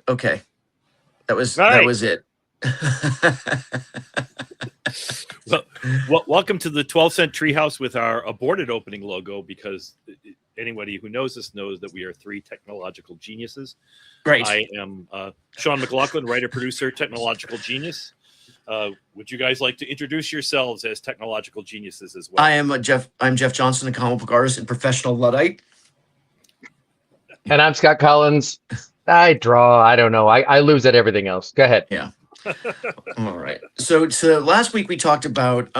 Okay. That Right. was it. Well, welcome to the 12-cent treehouse with our aborted opening logo, because anybody who knows us knows that we are three technological geniuses. Great. I am Sean McLaughlin, writer, producer, technological genius. Would you guys like to introduce yourselves as technological geniuses as well? I'm Jeff Johnson, a comic book artist and professional Luddite. And I'm Scott Collins. I draw. I don't know. I lose at everything else. Go ahead. Yeah. All right. So last week we talked about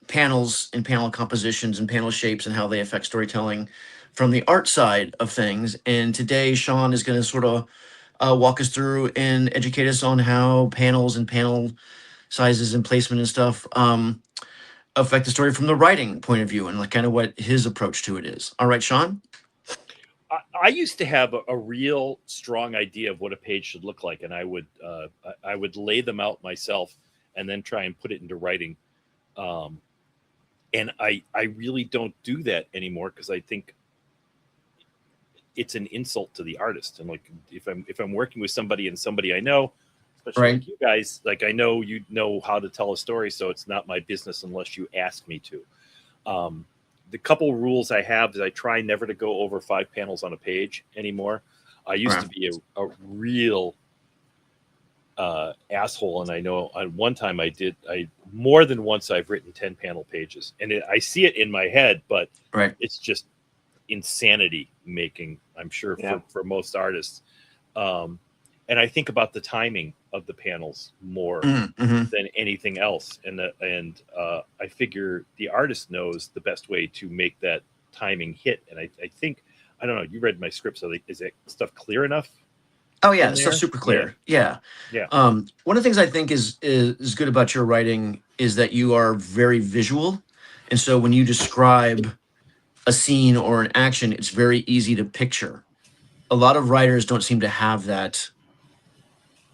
panels and panel compositions and panel shapes and how they affect storytelling from the art side of things. And today Sean is going to sort of walk us through and educate us on how panels and panel sizes and placement and stuff affect the story from the writing point of view and like kind of what his approach to it is. All right, Sean? I used to have a real strong idea of what a page should look like, and I would lay them out myself and then try and put it into writing. And I really don't do that anymore, because I think it's an insult to the artist. And like if I'm working with somebody and somebody I know, especially Right. like you guys, like I know you know how to tell a story, so it's not my business unless you ask me to. The couple rules I have is I try never to go over 5 panels on a page anymore. I used to be a real asshole, and I know on one time I more than once I've written 10 panel pages, and I see it in my head, but Right. it's just insanity making, I'm sure, for most artists. And I think about the timing of the panels more than anything else. And I figure the artist knows the best way to make that timing hit. And I think, I don't know, you read my script, so is that stuff clear enough? Oh yeah, the stuff's super clear. Yeah. One of the things I think is good about your writing is that you are very visual. And so when you describe a scene or an action, it's very easy to picture. A lot of writers don't seem to have that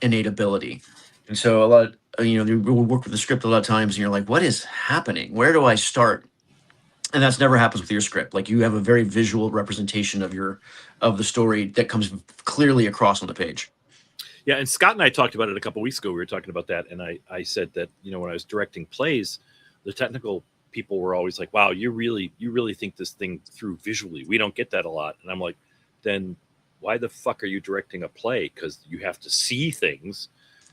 innate ability. And so a lot, you work with the script a lot of times and you're like, what is happening? Where do I start? And that's never happens with your script. Like, you have a very visual representation of the story that comes clearly across on the page. Yeah, and Scott and I talked about it a couple of weeks ago. We were talking about that, and I said that, when I was directing plays, the technical people were always like, wow, you really think this thing through visually. We don't get that a lot. And I'm like, then why the fuck are you directing a play? Because you have to see things,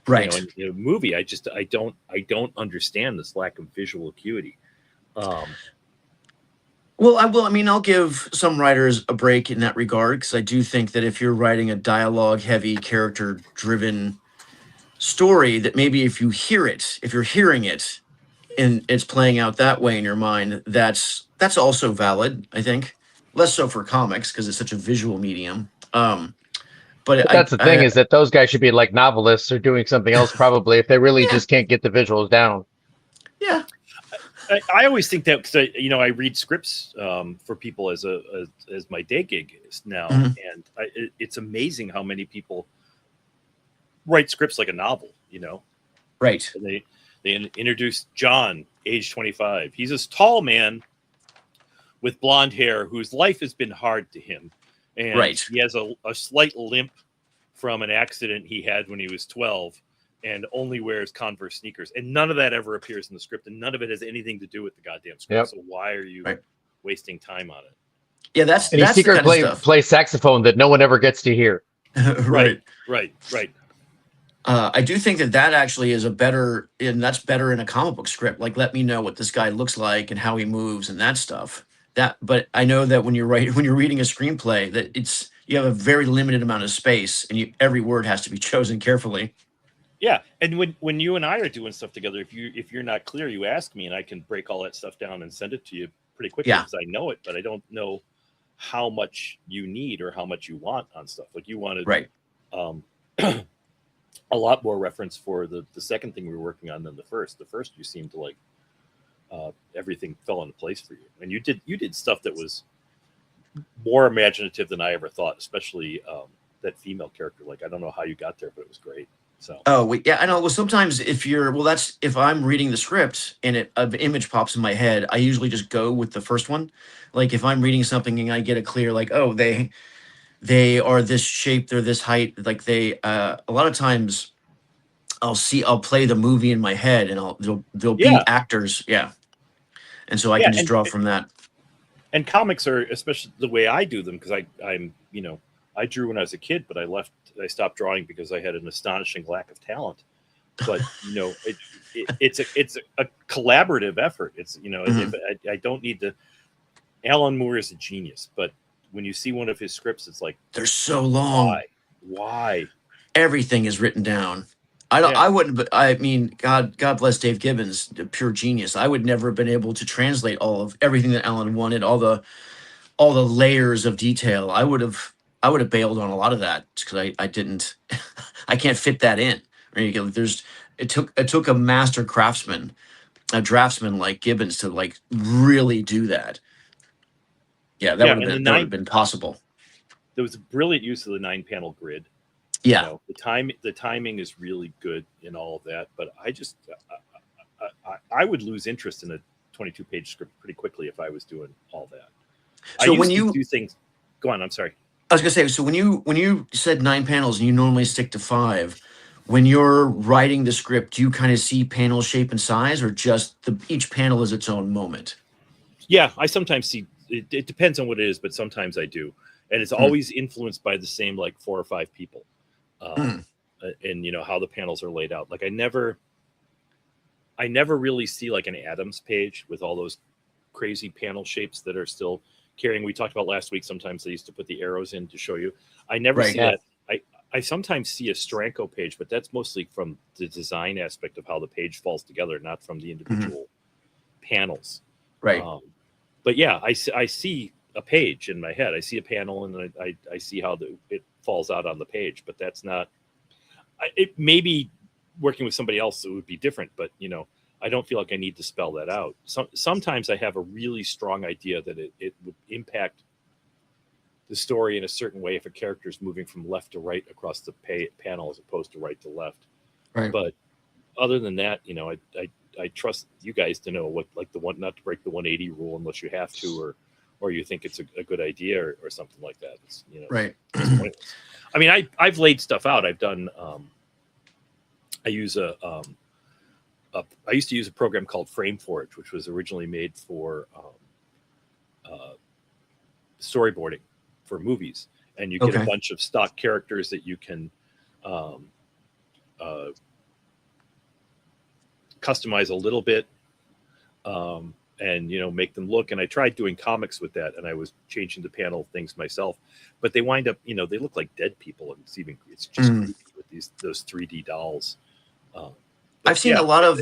right? In a movie, I don't understand this lack of visual acuity. Well, I'll give some writers a break in that regard, because I do think that if you're writing a dialogue-heavy, character-driven story, that maybe if you're hearing it, and it's playing out that way in your mind, that's also valid. I think less so for comics because it's such a visual medium. But that's the thing, is that those guys should be like novelists or doing something else, probably, if they really just can't get the visuals down. Yeah. I always think that, because I read scripts for people as my day gig is now, and it's amazing how many people write scripts like a novel. Right. And they introduce John, age 25. He's this tall man with blonde hair whose life has been hard to him, and he has a slight limp from an accident he had when he was 12. And only wears Converse sneakers, and none of that ever appears in the script, and none of it has anything to do with the goddamn script. So why are you wasting time on it? Yeah, that's he secretly plays saxophone that no one ever gets to hear. Right. I do think that actually is better in a comic book script. Like, let me know what this guy looks like and how he moves and that stuff. But I know that when you're reading a screenplay, that you have a very limited amount of space, and every word has to be chosen carefully. Yeah, and when you and I are doing stuff together, if you're not clear, you ask me, and I can break all that stuff down and send it to you pretty quickly, because I know it, but I don't know how much you need or how much you want on stuff. Like, you wanted a lot more reference for the second thing we were working on than the first. The first, you seemed to like everything fell into place for you, and you did stuff that was more imaginative than I ever thought, especially that female character. Like, I don't know how you got there, but it was great. So. Oh, yeah, I know. Well, sometimes if I'm reading the script and an image pops in my head, I usually just go with the first one. Like, if I'm reading something and I get a clear, like, oh, they are this shape, they're this height. Like they, a lot of times I'll play the movie in my head, and there'll be Yeah. actors. Yeah. And so I Yeah, can just draw from that. and comics are, especially the way I do them, because I'm I drew when I was a kid, but I stopped drawing because I had an astonishing lack of talent. But it's a collaborative effort. It's Mhm. I don't need to. Alan Moore is a genius, but when you see one of his scripts, it's like, They're so long. why? Everything is written down. Yeah, I wouldn't, but I mean, God bless Dave Gibbons, a pure genius. I would never have been able to translate all of everything that Alan wanted, all the layers of detail. I would have bailed on a lot of that because I didn't, I can't fit that in. Right? It took a master craftsman, a draftsman like Gibbons to like really do that. Yeah, yeah, and that would have been possible. there was a brilliant use of the 9-panel grid. Yeah. The timing is really good in all of that, but I would lose interest in a 22-page script pretty quickly if I was doing all that. So when you do things, go on. I'm sorry. I was gonna say, so when you said 9 panels and you normally stick to 5, when you're writing the script, do you kind of see panel shape and size, or just each panel is its own moment? Yeah, I sometimes see. It depends on what it is, but sometimes I do, and it's always influenced by the same like 4 or 5 people, and how the panels are laid out. Like I never really see like an Adams page with all those crazy panel shapes that are still carrying. We talked about last week. Sometimes they used to put the arrows in to show you. I never see that. I sometimes see a Steranko page, but that's mostly from the design aspect of how the page falls together, not from the individual panels. Right. But yeah, I see a page in my head. I see a panel, and I see how it falls out on the page. But that's not. It maybe working with somebody else it would be different, but I don't feel like I need to spell that out. Sometimes I have a really strong idea that it would impact the story in a certain way if a character is moving from left to right across the panel as opposed to right to left. Right. But other than that, I trust you guys to know what, like not to break the 180 rule unless you have to, or you think it's a good idea or something like that. It's, right. It's pointless. I mean, I've laid stuff out. I've done. I use I used to use a program called FrameForge, which was originally made for storyboarding for movies, and you get a bunch of stock characters that you can customize a little bit, and make them look. And I tried doing comics with that, and I was changing the panel things myself, but they wind up, they look like dead people, and it's just creepy with those 3D dolls. I've seen a lot of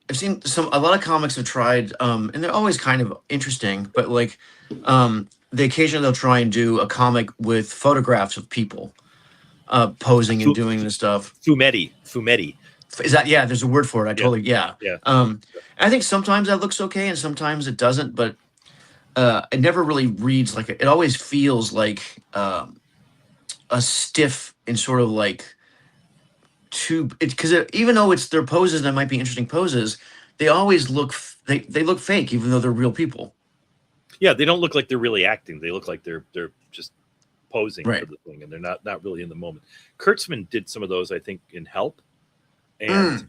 I've seen a lot of comics have tried, and they're always kind of interesting, but like the occasionally they'll try and do a comic with photographs of people posing and doing this stuff. Fumetti. Is that, yeah, there's a word for it. Yeah. I think sometimes that looks okay and sometimes it doesn't, but it never really reads like it always feels like a stiff and sort of like because even though it's their poses and it might be interesting poses, they always look they look fake even though they're real people. Yeah, they don't look like they're really acting. They look like they're just posing for the thing, and they're not really in the moment. Kurtzman did some of those, I think, in Help, and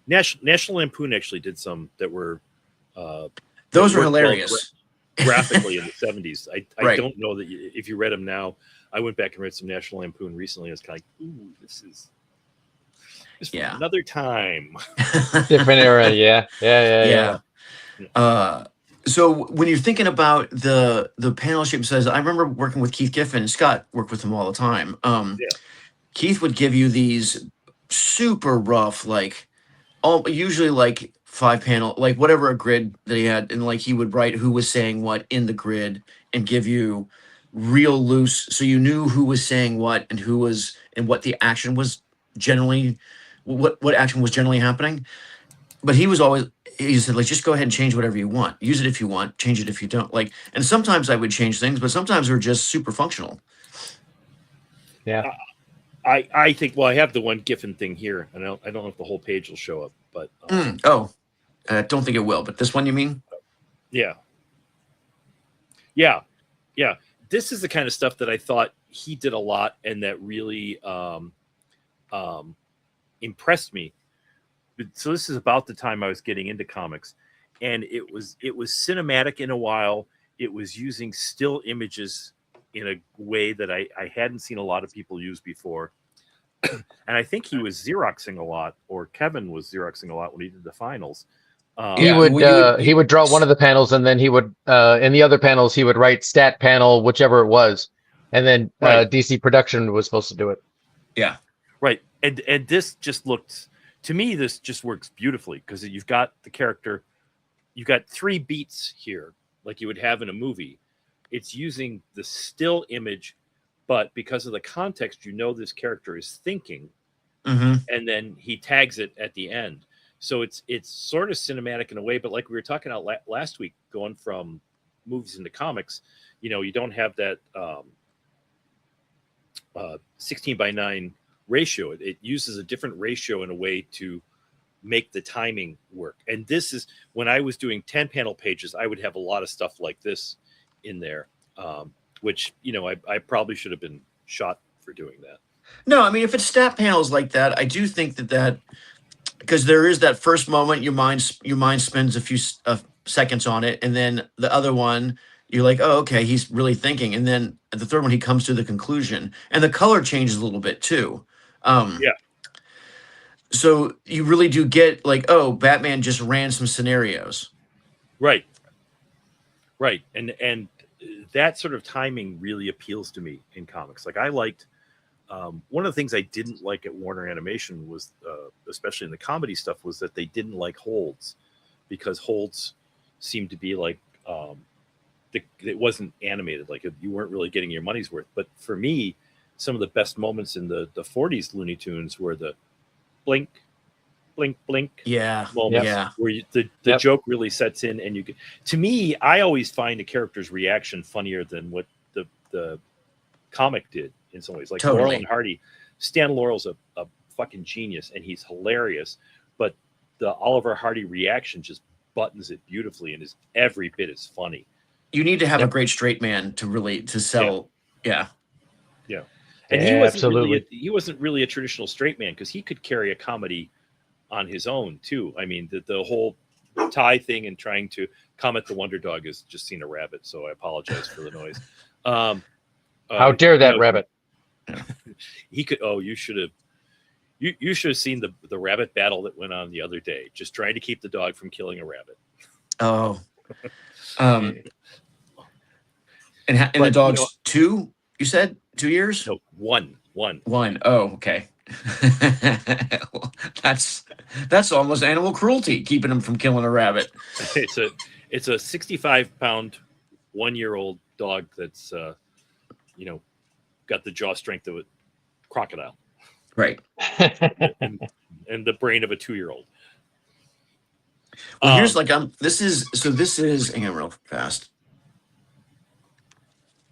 National Lampoon actually did some that were those were hilarious graphically in the 70s. I don't know that if you read them now. I went back and read some National Lampoon recently. I was kind of like, ooh, this is another time. Different era. Yeah. So when you're thinking about the panel shape says, I remember working with Keith Giffen, and Scott worked with him all the time. Keith would give you these super rough, like usually like 5 panel, like whatever a grid that he had, and like he would write who was saying what in the grid and give you real loose, so you knew who was saying what and who was and what the action was generally, what action was generally happening. But he said, like, just go ahead and change whatever you want. Use it if you want, change it if you don't. Like, and sometimes I would change things, but sometimes they're just super functional. Yeah. I think, well, I have the one Giffen thing here, and I don't know if the whole page will show up, but I don't think it will. But this one, you mean? Yeah. this is the kind of stuff that I thought he did a lot, and that really impressed me. So this is about the time I was getting into comics, and it was cinematic in a while. It was using still images in a way that I hadn't seen a lot of people use before. And I think he was Xeroxing a lot, or Kevin was Xeroxing a lot when he did the finals. He would draw one of the panels, and then he would in the other panels he would write stat panel, whichever it was, and then DC Production was supposed to do it. Yeah, right. And this just looked, to me, this just works beautifully, because you've got the character, you've got 3 beats here, like you would have in a movie. It's using the still image, but because of the context, this character is thinking, and then he tags it at the end. So it's sort of cinematic in a way, but like we were talking about last week, going from movies into comics, you don't have that 16:9 ratio. It uses a different ratio in a way to make the timing work. And this is, when I was doing 10 panel pages, I would have a lot of stuff like this in there, which, I probably should have been shot for doing that. No, I mean, if it's stat panels like that, I do think that because there is that first moment, your mind spends a few seconds on it, and then the other one, you're like, oh, okay, he's really thinking, and then at the third one, he comes to the conclusion, and the color changes a little bit too. Yeah. So you really do get like, oh, Batman just ran some scenarios. Right. Right. And that sort of timing really appeals to me in comics. Like, I liked, one of the things I didn't like at Warner Animation was, especially in the comedy stuff, was that they didn't like holds, because holds seemed to be like, it wasn't animated. Like, you weren't really getting your money's worth. But for me, some of the best moments in the 40s Looney Tunes were the blink, blink, blink moments, where the joke really sets in, and to me, I always find a character's reaction funnier than what the comic did in some ways. Like, totally. Laurel and Hardy, Stan Laurel's a fucking genius, and he's hilarious, but the Oliver Hardy reaction just buttons it beautifully and is every bit as funny. You need to have a great straight man to sell. Yeah. And he wasn't really a traditional straight man, because he could carry a comedy on his own too. I mean, the whole tie thing and trying to comment the Wonder Dog is just seen a rabbit, so I apologize for the noise. How dare that rabbit? He could. Oh, you should have. You should have seen the rabbit battle that went on the other day, just trying to keep the dog from killing a rabbit. Oh. And the dog's 2. You said 2 years? No, one. Oh, okay. That's almost animal cruelty, keeping him from killing a rabbit. It's a 65-pound 1-year-old dog that's got the jaw strength of a crocodile, right? and the brain of a 2-year-old. Well, here's this is hang on real fast.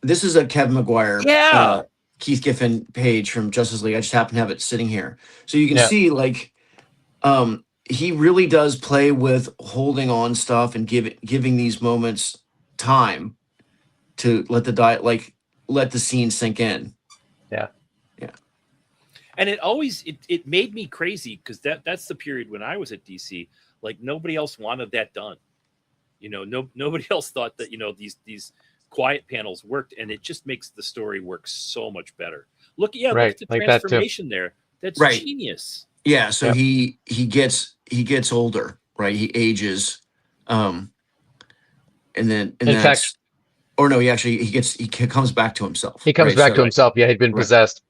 This is a Kevin Maguire, Keith Giffen page from Justice League. I just happen to have it sitting here, so you can see he really does play with holding on stuff and giving these moments time to let the scene sink in. Yeah. And it made me crazy, because that's the period when I was at DC. Like, nobody else wanted that done. Nobody else thought that these quiet panels worked, and it just makes the story work so much better. Look at the transformation there. That's genius. Yeah, so he gets older, right? He ages, and then he comes back to himself. He comes back to himself. Yeah, he'd been possessed.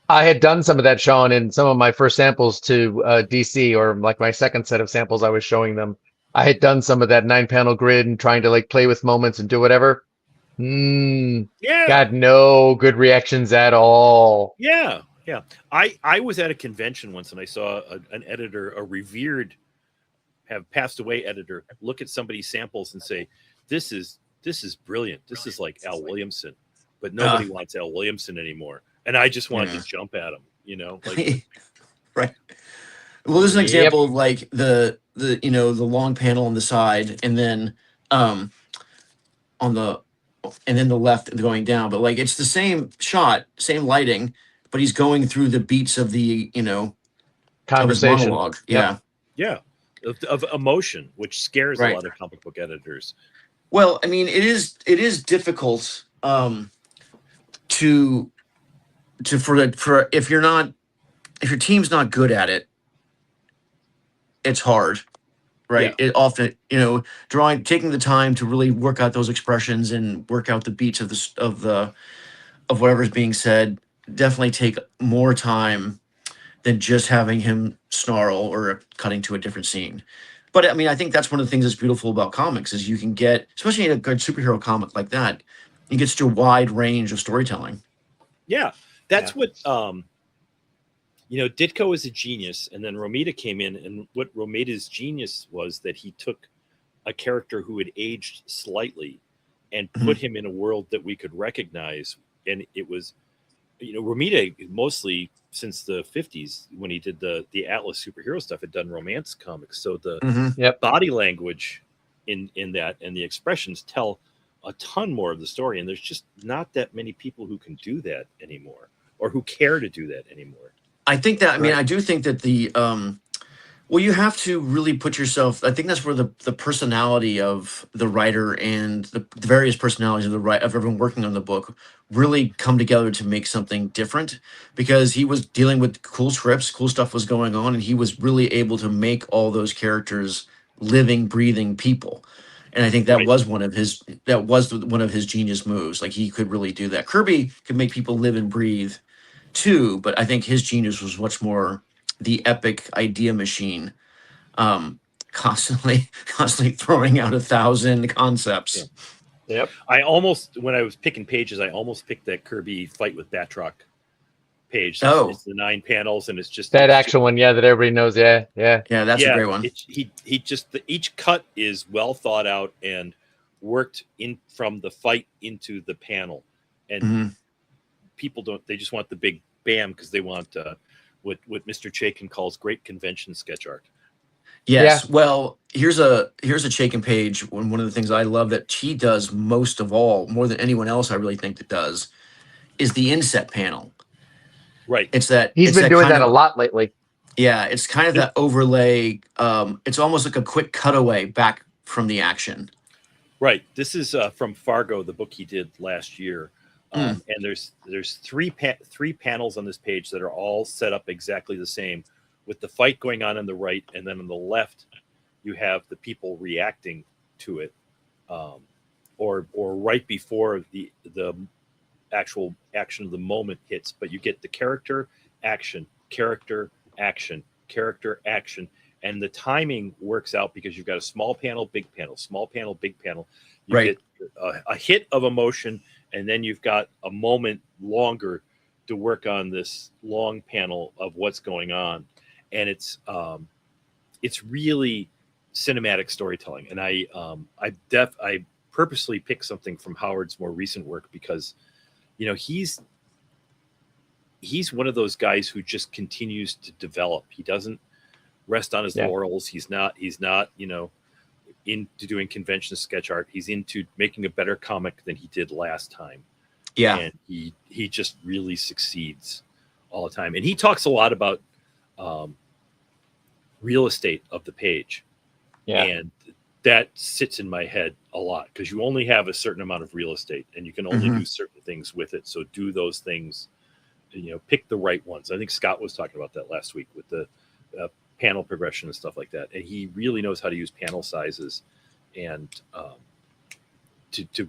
I had done some of that, Sean, in some of my first samples to DC, or like my second set of samples I was showing them. I had done some of that 9-panel grid and trying to play with moments and do whatever. Got no good reactions at all. Yeah. I was at a convention once, and I saw an editor, a revered, have passed away editor, look at somebody's samples and say, this is brilliant. This is like Al Williamson, but nobody wants Al Williamson anymore. And I just wanted to jump at him, right. Well, there's an example of the long panel on the side, and then on the and then the left going down. But like it's the same shot, same lighting, but he's going through the beats of the of his Conversation. monologue. Yep. Yeah, of emotion, which scares a Right. lot of comic book editors. Well, I mean, it is difficult to for if your team's not good at it, it's hard, right? Yeah. It often, taking the time to really work out those expressions and work out the beats of whatever's being said definitely take more time than just having him snarl or cutting to a different scene. But I mean, I think that's one of the things that's beautiful about comics is you can get, especially in a good superhero comic like that, you get such a wide range of storytelling. Yeah, that's what Ditko is a genius, and then Romita came in, and what Romita's genius was that he took a character who had aged slightly and put him in a world that we could recognize, and it was, Romita mostly since the 50s when he did the Atlas superhero stuff had done romance comics, so the body language in that and the expressions tell a ton more of the story, and there's just not that many people who can do that anymore or who care to do that anymore. I think that, I mean, I do think that well, you have to really put yourself, I think that's where the personality of the writer and the various personalities of everyone working on the book really come together to make something different, because he was dealing with cool scripts, cool stuff was going on, and he was really able to make all those characters living, breathing people. And I think that was one of his genius moves. Like he could really do that. Kirby could make people live and breathe too, but I think his genius was much more the epic idea machine, constantly throwing out 1,000 concepts. Yep. When I was picking pages, I almost picked that Kirby fight with Batroc page. It's the 9 panels, and it's just that actual one, that everybody knows. Yeah, that's a great one. He just each cut is well thought out and worked in from the fight into the panel, and people they just want the big bam because they want what Mr. Chaykin calls great convention sketch art. Yes. Yeah. Well, here's a Chaykin page. One of the things I love that he does most of all, more than anyone else, I really think that does, is the inset panel. Right. It's that he's been doing that a lot lately. Yeah, it's kind of that overlay. It's almost like a quick cutaway back from the action. Right. This is from Fargo, the book he did last year. And there's three panels on this page that are all set up exactly the same, with the fight going on the right, and then on the left you have the people reacting to it, or right before the actual action of the moment hits. But you get the character action, character action, character action, and the timing works out because you've got a small panel, big panel, small panel, big panel. You get a hit of emotion, and then you've got a moment longer to work on this long panel of what's going on. And it's really cinematic storytelling. And I purposely picked something from Howard's more recent work because, he's one of those guys who just continues to develop. He doesn't rest on his laurels. He's not, into doing convention sketch art. He's into making a better comic than he did last time. Yeah. And he just really succeeds all the time. And he talks a lot about real estate of the page. Yeah. And that sits in my head a lot because you only have a certain amount of real estate and you can only do certain things with it. So do those things, pick the right ones. I think Scott was talking about that last week with the panel progression and stuff like that. And he really knows how to use panel sizes and to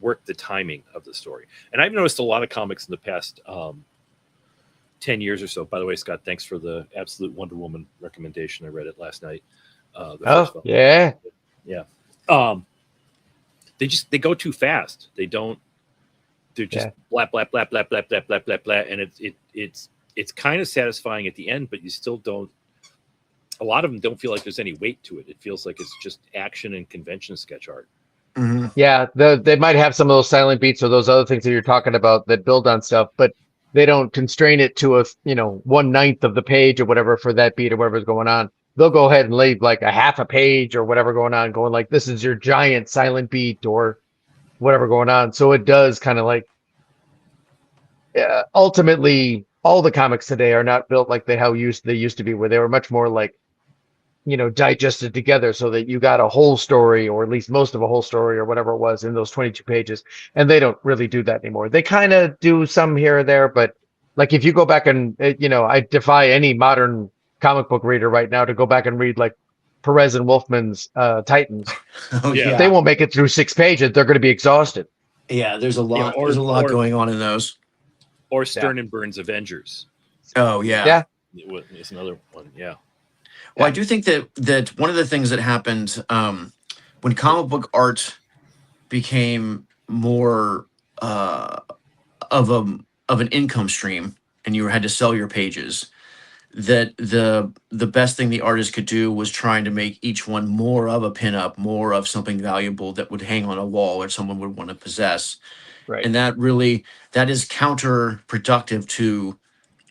work the timing of the story. And I've noticed a lot of comics in the past 10 years or so. By the way, Scott, thanks for the Absolute Wonder Woman recommendation. I read it last night. Yeah. They go too fast. They're just blah, blah, blah, blah, blah, blah, blah, blah, blah. And it's kind of satisfying at the end, but you still don't, a lot of them don't feel like there's any weight to it. It feels like it's just action and convention sketch art. Mm-hmm. Yeah. They might have some of those silent beats or those other things that you're talking about that build on stuff, but they don't constrain it to 1/9 of the page or whatever for that beat or whatever's going on. They'll go ahead and leave like a half a page or whatever going on, going like, this is your giant silent beat, or whatever going on. So it does kind of like ultimately all the comics today are not built like they used to be, where they were much more like, you know, digested together so that you got a whole story, or at least most of a whole story or whatever it was in those 22 pages. And they don't really do that anymore. They kind of do some here or there, but like if you go back and, you know, I defy any modern comic book reader right now to go back and read like Perez and Wolfman's Titans. Oh Yeah. They won't make it through 6 pages. They're going to be exhausted. Yeah, there's a lot. or- there's a lot or- going on in those. Or Stern and Burns Avengers. Oh yeah. Yeah. It's another one. Yeah. Well, I do think that one of the things that happened when comic book art became more of an income stream, and you had to sell your pages, that the best thing the artist could do was trying to make each one more of a pinup, more of something valuable that would hang on a wall or someone would want to possess. Right. And that is counterproductive to,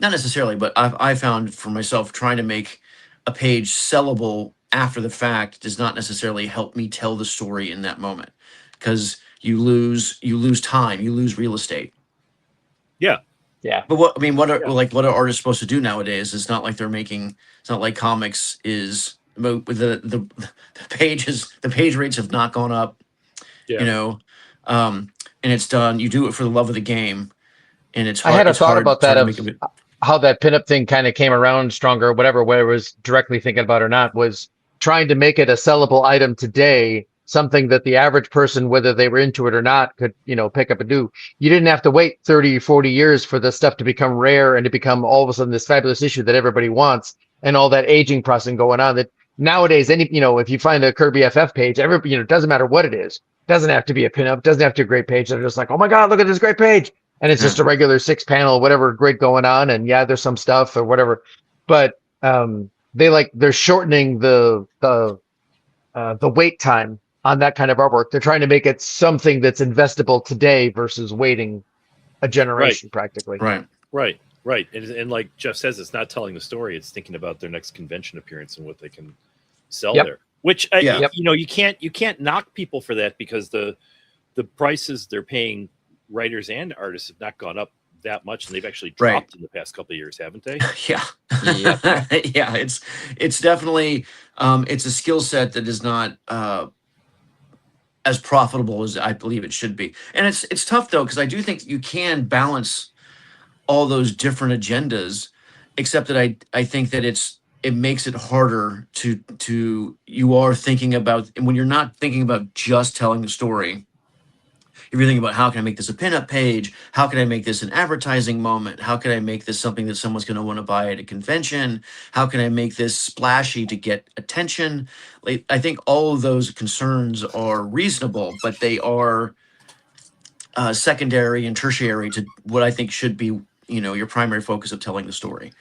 not necessarily, but I found for myself, trying to make a page sellable after the fact does not necessarily help me tell the story in that moment, because you lose time, you lose real estate. Yeah. Yeah. But what are artists supposed to do nowadays? It's not like they're making. It's not like comics is the page rates have not gone up. Yeah. You know, and it's done. You do it for the love of the game, and it's I hard. had a it's thought hard- about it's hard that to of make a- how that pinup thing kind of came around stronger, whatever, whether it was directly thinking about or not, was trying to make it a sellable item today, something that the average person, whether they were into it or not, could, you know, pick up and do. You didn't have to wait 30 or 40 years for the stuff to become rare and to become all of a sudden this fabulous issue that everybody wants, and all that aging process going on. That nowadays, if you find a Kirby FF page, it doesn't matter what it is. Doesn't have to be a pinup, doesn't have to be a great page. They're just like, oh my God, look at this great page. And it's just a regular 6-panel, whatever, great going on. And yeah, there's some stuff or whatever, but they're shortening the wait time on that kind of artwork. They're trying to make it something that's investable today versus waiting a generation practically. Right. And like Jeff says, it's not telling the story. It's thinking about their next convention appearance and what they can sell there. Which you can't knock people for that, because the prices they're paying writers and artists have not gone up that much, and they've actually dropped in the past couple of years, haven't they? Yeah. Yeah. It's definitely it's a skill set that is not as profitable as I believe it should be. And it's tough though, because I do think you can balance all those different agendas, except that I think that it makes it harder to you are thinking about, and when you're not thinking about just telling the story, if you're thinking about how can I make this a pinup page, how can I make this an advertising moment, how can I make this something that someone's going to want to buy at a convention, how can I make this splashy to get attention. Like, I think all of those concerns are reasonable, but they are secondary and tertiary to what I think should be, your primary focus of telling the story.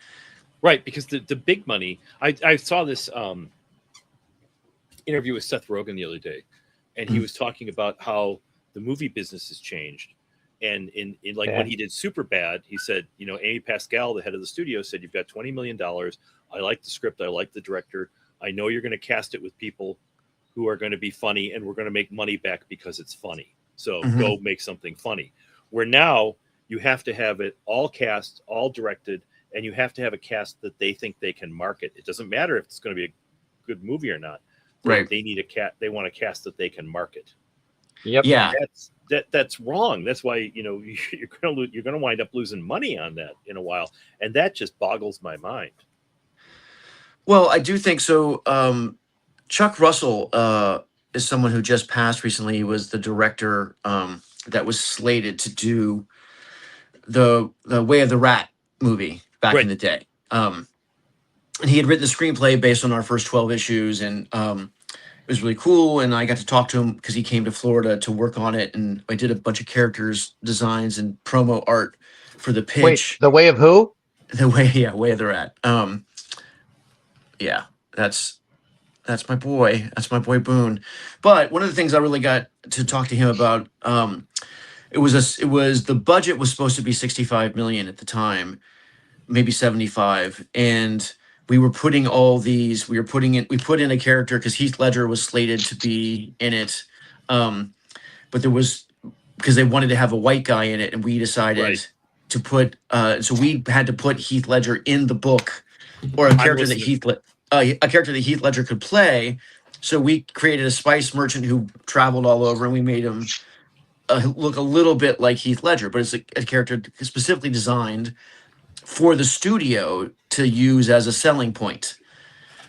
Right, because the big money, I saw this interview with Seth Rogen the other day, and he was talking about how the movie business has changed. And when he did Superbad, he said, Amy Pascal, the head of the studio, said, you've got $20 million. I like the script. I like the director. I know you're going to cast it with people who are going to be funny, and we're going to make money back because it's funny. So go make something funny. Where now you have to have it all cast, all directed, and you have to have a cast that they think they can market. It doesn't matter if it's going to be a good movie or not. Right. They need they want a cast that they can market. Yep. Yeah. That's wrong. That's why you're going to wind up losing money on that in a while, and that just boggles my mind. Well, I do think so. Chuck Russell is someone who just passed recently. He was the director that was slated to do the Way of the Rat movie back in the day. And he had written the screenplay based on our first 12 issues, and it was really cool. And I got to talk to him because he came to Florida to work on it, and I did a bunch of characters designs and promo art for the pitch. Wait, The Way of who? Way of the Rat. Yeah, that's my boy. That's my boy Boone. But one of the things I really got to talk to him about, it was the budget was supposed to be 65 million at the time, maybe 75, and we put in a character because Heath Ledger was slated to be in it, but because they wanted to have a white guy in it, and we decided to put. So we had to put Heath Ledger in the book, or a character that Heath Ledger could play. So we created a spice merchant who traveled all over, and we made him look a little bit like Heath Ledger, but it's a character specifically designed for the studio to use as a selling point.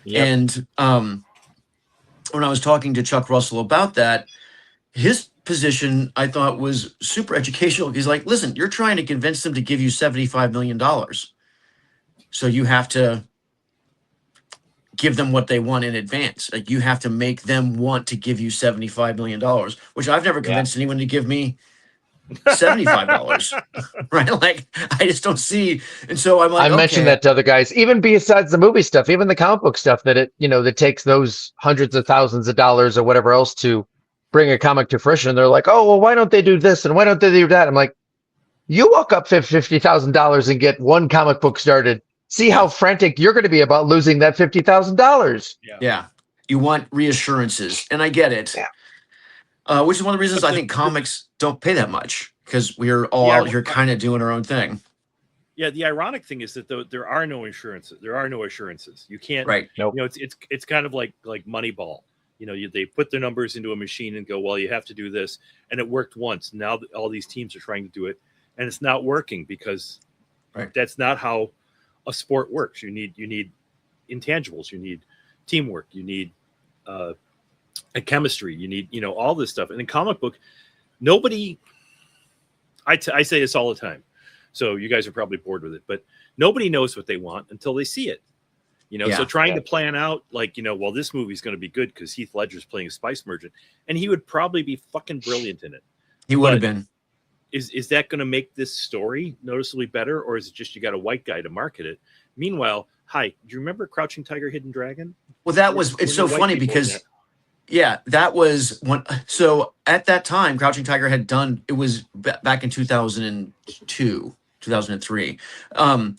Yep. And when I was talking to Chuck Russell about that, his position I thought was super educational. He's like, listen, you're trying to convince them to give you $75 million. So you have to give them what they want in advance. Like, you have to make them want to give you $75 million, which I've never convinced anyone to give me $75. Right? Like, I just don't see. And so I'm like, I mentioned that to other guys, even besides the movie stuff, even the comic book stuff, that it, that takes those hundreds of thousands of dollars or whatever else to bring a comic to fruition. They're like, oh, well, why don't they do this? And why don't they do that? I'm like, you walk up $50,000 and get one comic book started. See how frantic you're going to be about losing that $50,000. Yeah. You want reassurances. And I get it. Yeah. Which is one of the reasons I think comics don't pay that much, because we're all out here kind of doing our own thing. Yeah. The ironic thing is that there are no insurances. There are no assurances. You can't, Nope. It's kind of like Moneyball. They put their numbers into a machine and go, well, you have to do this. And it worked once. Now all these teams are trying to do it, and it's not working because that's not how a sport works. You need intangibles. You need teamwork. You need a chemistry. You need, all this stuff. And in comic book, nobody, I say this all the time, so you guys are probably bored with it, but nobody knows what they want until they see it. So trying to plan out, like, well, this movie's going to be good because Heath Ledger's playing a spice merchant, and he would probably be fucking brilliant in it. He would have been. Is that going to make this story noticeably better, or is it just you got a white guy to market it? Meanwhile, do you remember Crouching Tiger, Hidden Dragon? Well, it's so funny because, that was one. So at that time, Crouching Tiger had done, it was back in 2002, 2003. So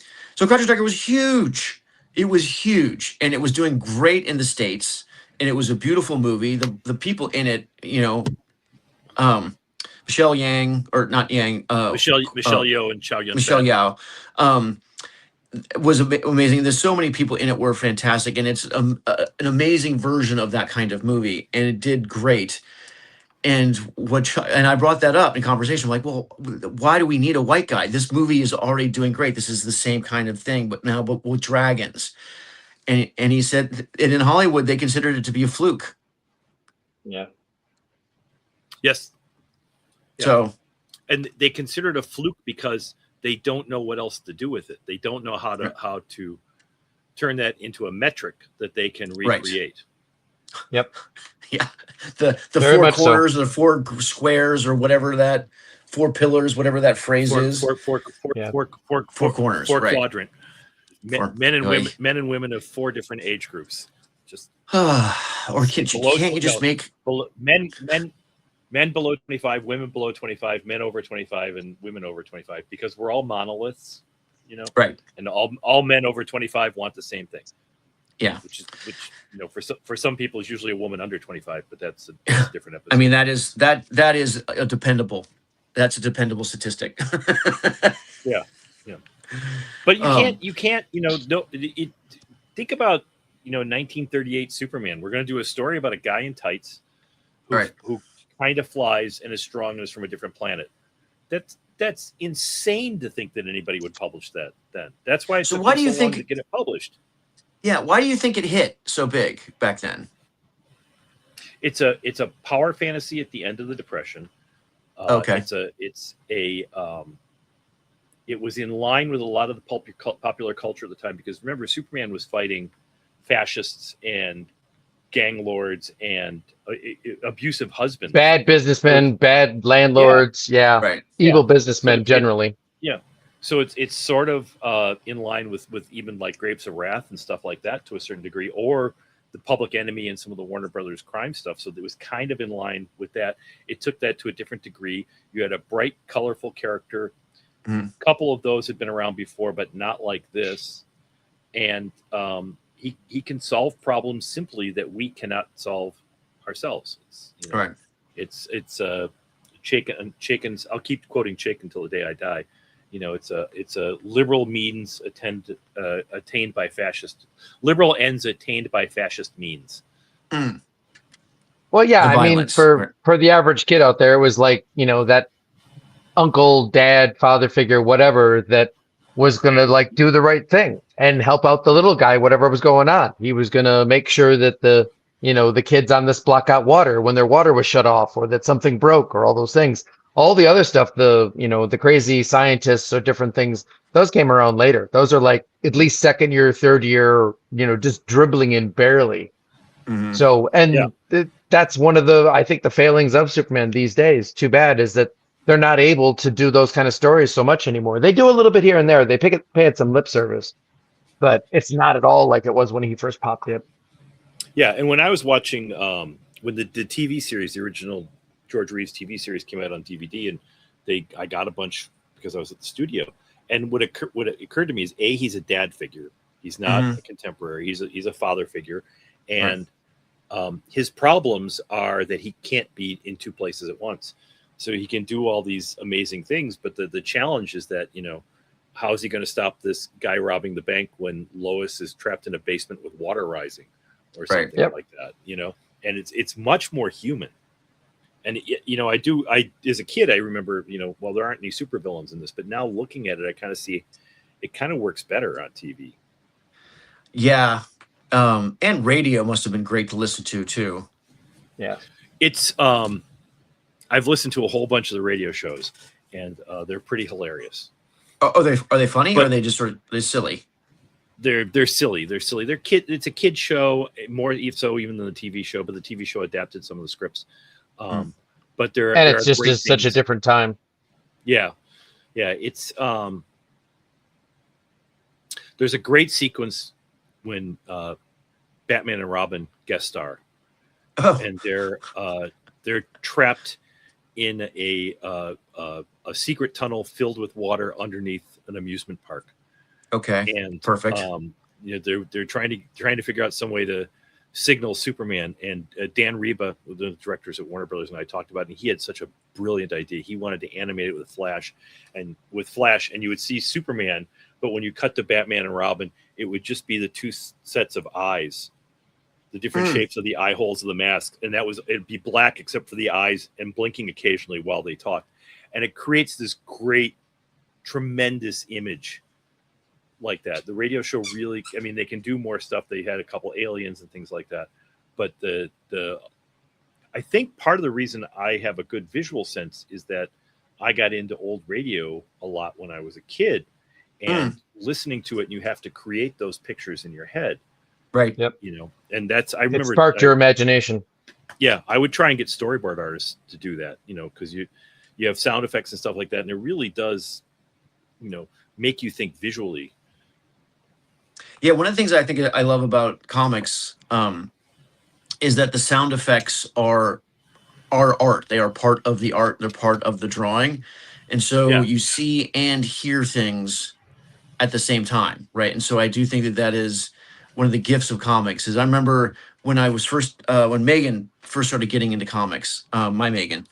Crouching Tiger was huge. It was huge, and it was doing great in the States, and it was a beautiful movie. The people in it, Michelle Yang, or not Yang, Michelle Yeoh and Chow Yun-fat. Michelle Yeoh was amazing. There's so many people in it were fantastic, and it's an amazing version of that kind of movie, and it did great. And I brought that up in conversation. I'm like, well, why do we need a white guy? This movie is already doing great. This is the same kind of thing, but with dragons. And he said, and in Hollywood, they considered it to be a fluke. Yeah. Yes. Yeah. So, and they consider it a fluke because they don't know what else to do with it. They don't know how to turn that into a metric that they can recreate. Right. Yep. Yeah. The four corners or the four squares or whatever that, four pillars, whatever that phrase is. Four corners. Four quadrant. Men and women of four different age groups. Just or can't you just make men below 25, women below 25, men over 25, and women over 25, because we're all monoliths, right? And all men over 25 want the same thing. Yeah, which for some people is usually a woman under 25, but that's a different episode. I mean, that is a dependable. That's a dependable statistic. Yeah. But you can't. Think about 1938 Superman. We're going to do a story about a guy in tights who kind of flies and is strong and is from a different planet. That's insane to think that anybody would publish that. Then that's why. So why do you think to get it published? Yeah, why do you think it hit so big back then? It's a power fantasy at the end of the Depression. Okay. It was in line with a lot of the popular culture at the time, because remember, Superman was fighting fascists and gang lords and abusive husbands, bad businessmen, bad landlords, evil businessmen generally. Yeah. So it's sort of in line with even like Grapes of Wrath and stuff like that to a certain degree, or the Public Enemy and some of the Warner Brothers crime stuff. So it was kind of in line with that. It took that to a different degree. You had a bright, colorful character. A couple of those had been around before, but not like this. And he can solve problems simply that we cannot solve ourselves. Right. It's Chaikin's. I'll keep quoting Chaikin until the day I die. It's a liberal means attained by fascist. Liberal ends attained by fascist means. Mm. Well, yeah, I mean, for the average kid out there, it was like, that uncle, dad, father figure, whatever, that was going to like do the right thing and help out the little guy, whatever was going on. He was going to make sure that the kids on this block got water when their water was shut off, or that something broke, or all those things. All the other stuff, the crazy scientists or different things, those came around later. Those are like at least second year, third year, just dribbling in barely. Mm-hmm. So, and that's one of I think the failings of Superman these days, too bad, is that they're not able to do those kind of stories so much anymore. They do a little bit here and there. They pay it some lip service, but it's not at all like it was when he first popped in. Yeah, and when I was watching, when the TV series, the original George Reeves TV series came out on DVD, and I got a bunch because I was at the studio. And what occurred to me is, he's a dad figure. He's not a contemporary. He's a father figure, and his problems are that he can't be in two places at once. So he can do all these amazing things, but the challenge is that, how is he going to stop this guy robbing the bank when Lois is trapped in a basement with water rising or something like that, And it's much more human. And, I as a kid, I remember, well, there aren't any supervillains in this, but now looking at it, I kind of see it kind of works better on TV. Yeah. And radio must have been great to listen to too. Yeah. It's, I've listened to a whole bunch of the radio shows, and they're pretty hilarious. Are they funny, or are they just they're silly? They're silly. They're silly. It's a kid show, more so even than the TV show. But the TV show adapted some of the scripts. But it's just such a different time. Yeah. It's there's a great sequence when Batman and Robin guest star, and they're trapped in a secret tunnel filled with water underneath an amusement park. Okay. And perfect. They're trying to figure out some way to signal Superman, and Dan Reba, the directors at Warner Brothers, and I talked about it, and he had such a brilliant idea. He wanted to animate it with Flash, and you would see Superman, but when you cut to Batman and Robin, it would just be the two sets of eyes, the different shapes of the eye holes of the mask, and it'd be black except for the eyes and blinking occasionally while they talk, and it creates this great, tremendous image like that. The radio show really, I mean, they can do more stuff. They had a couple aliens and things like that, but I think part of the reason I have a good visual sense is that I got into old radio a lot when I was a kid, and listening to it, and you have to create those pictures in your head. Right. Yep. And I remember it sparked your imagination. Yeah. I would try and get storyboard artists to do that, cause you have sound effects and stuff like that. And it really does, make you think visually. Yeah. One of the things I think I love about comics, is that the sound effects are art. They are part of the art. They're part of the drawing. And so you see and hear things at the same time. Right. And so I do think that is one of the gifts of comics. Is I remember when I was when Megan first started getting into comics, my Megan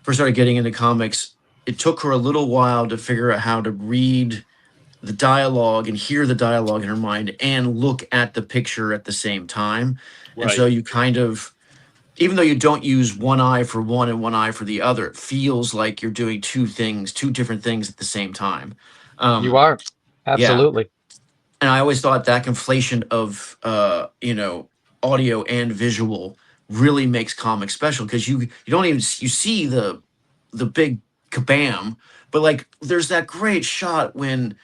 first started getting into comics, it took her a little while to figure out how to read the dialogue and hear the dialogue in her mind and look at the picture at the same time. Right. And so you kind of, even though you don't use one eye for one and one eye for the other, it feels like you're doing two different things at the same time. You are. Absolutely. Yeah. And I always thought that conflation of, audio and visual really makes comics special, because you don't even, you see the big kabam, but like there's that great shot when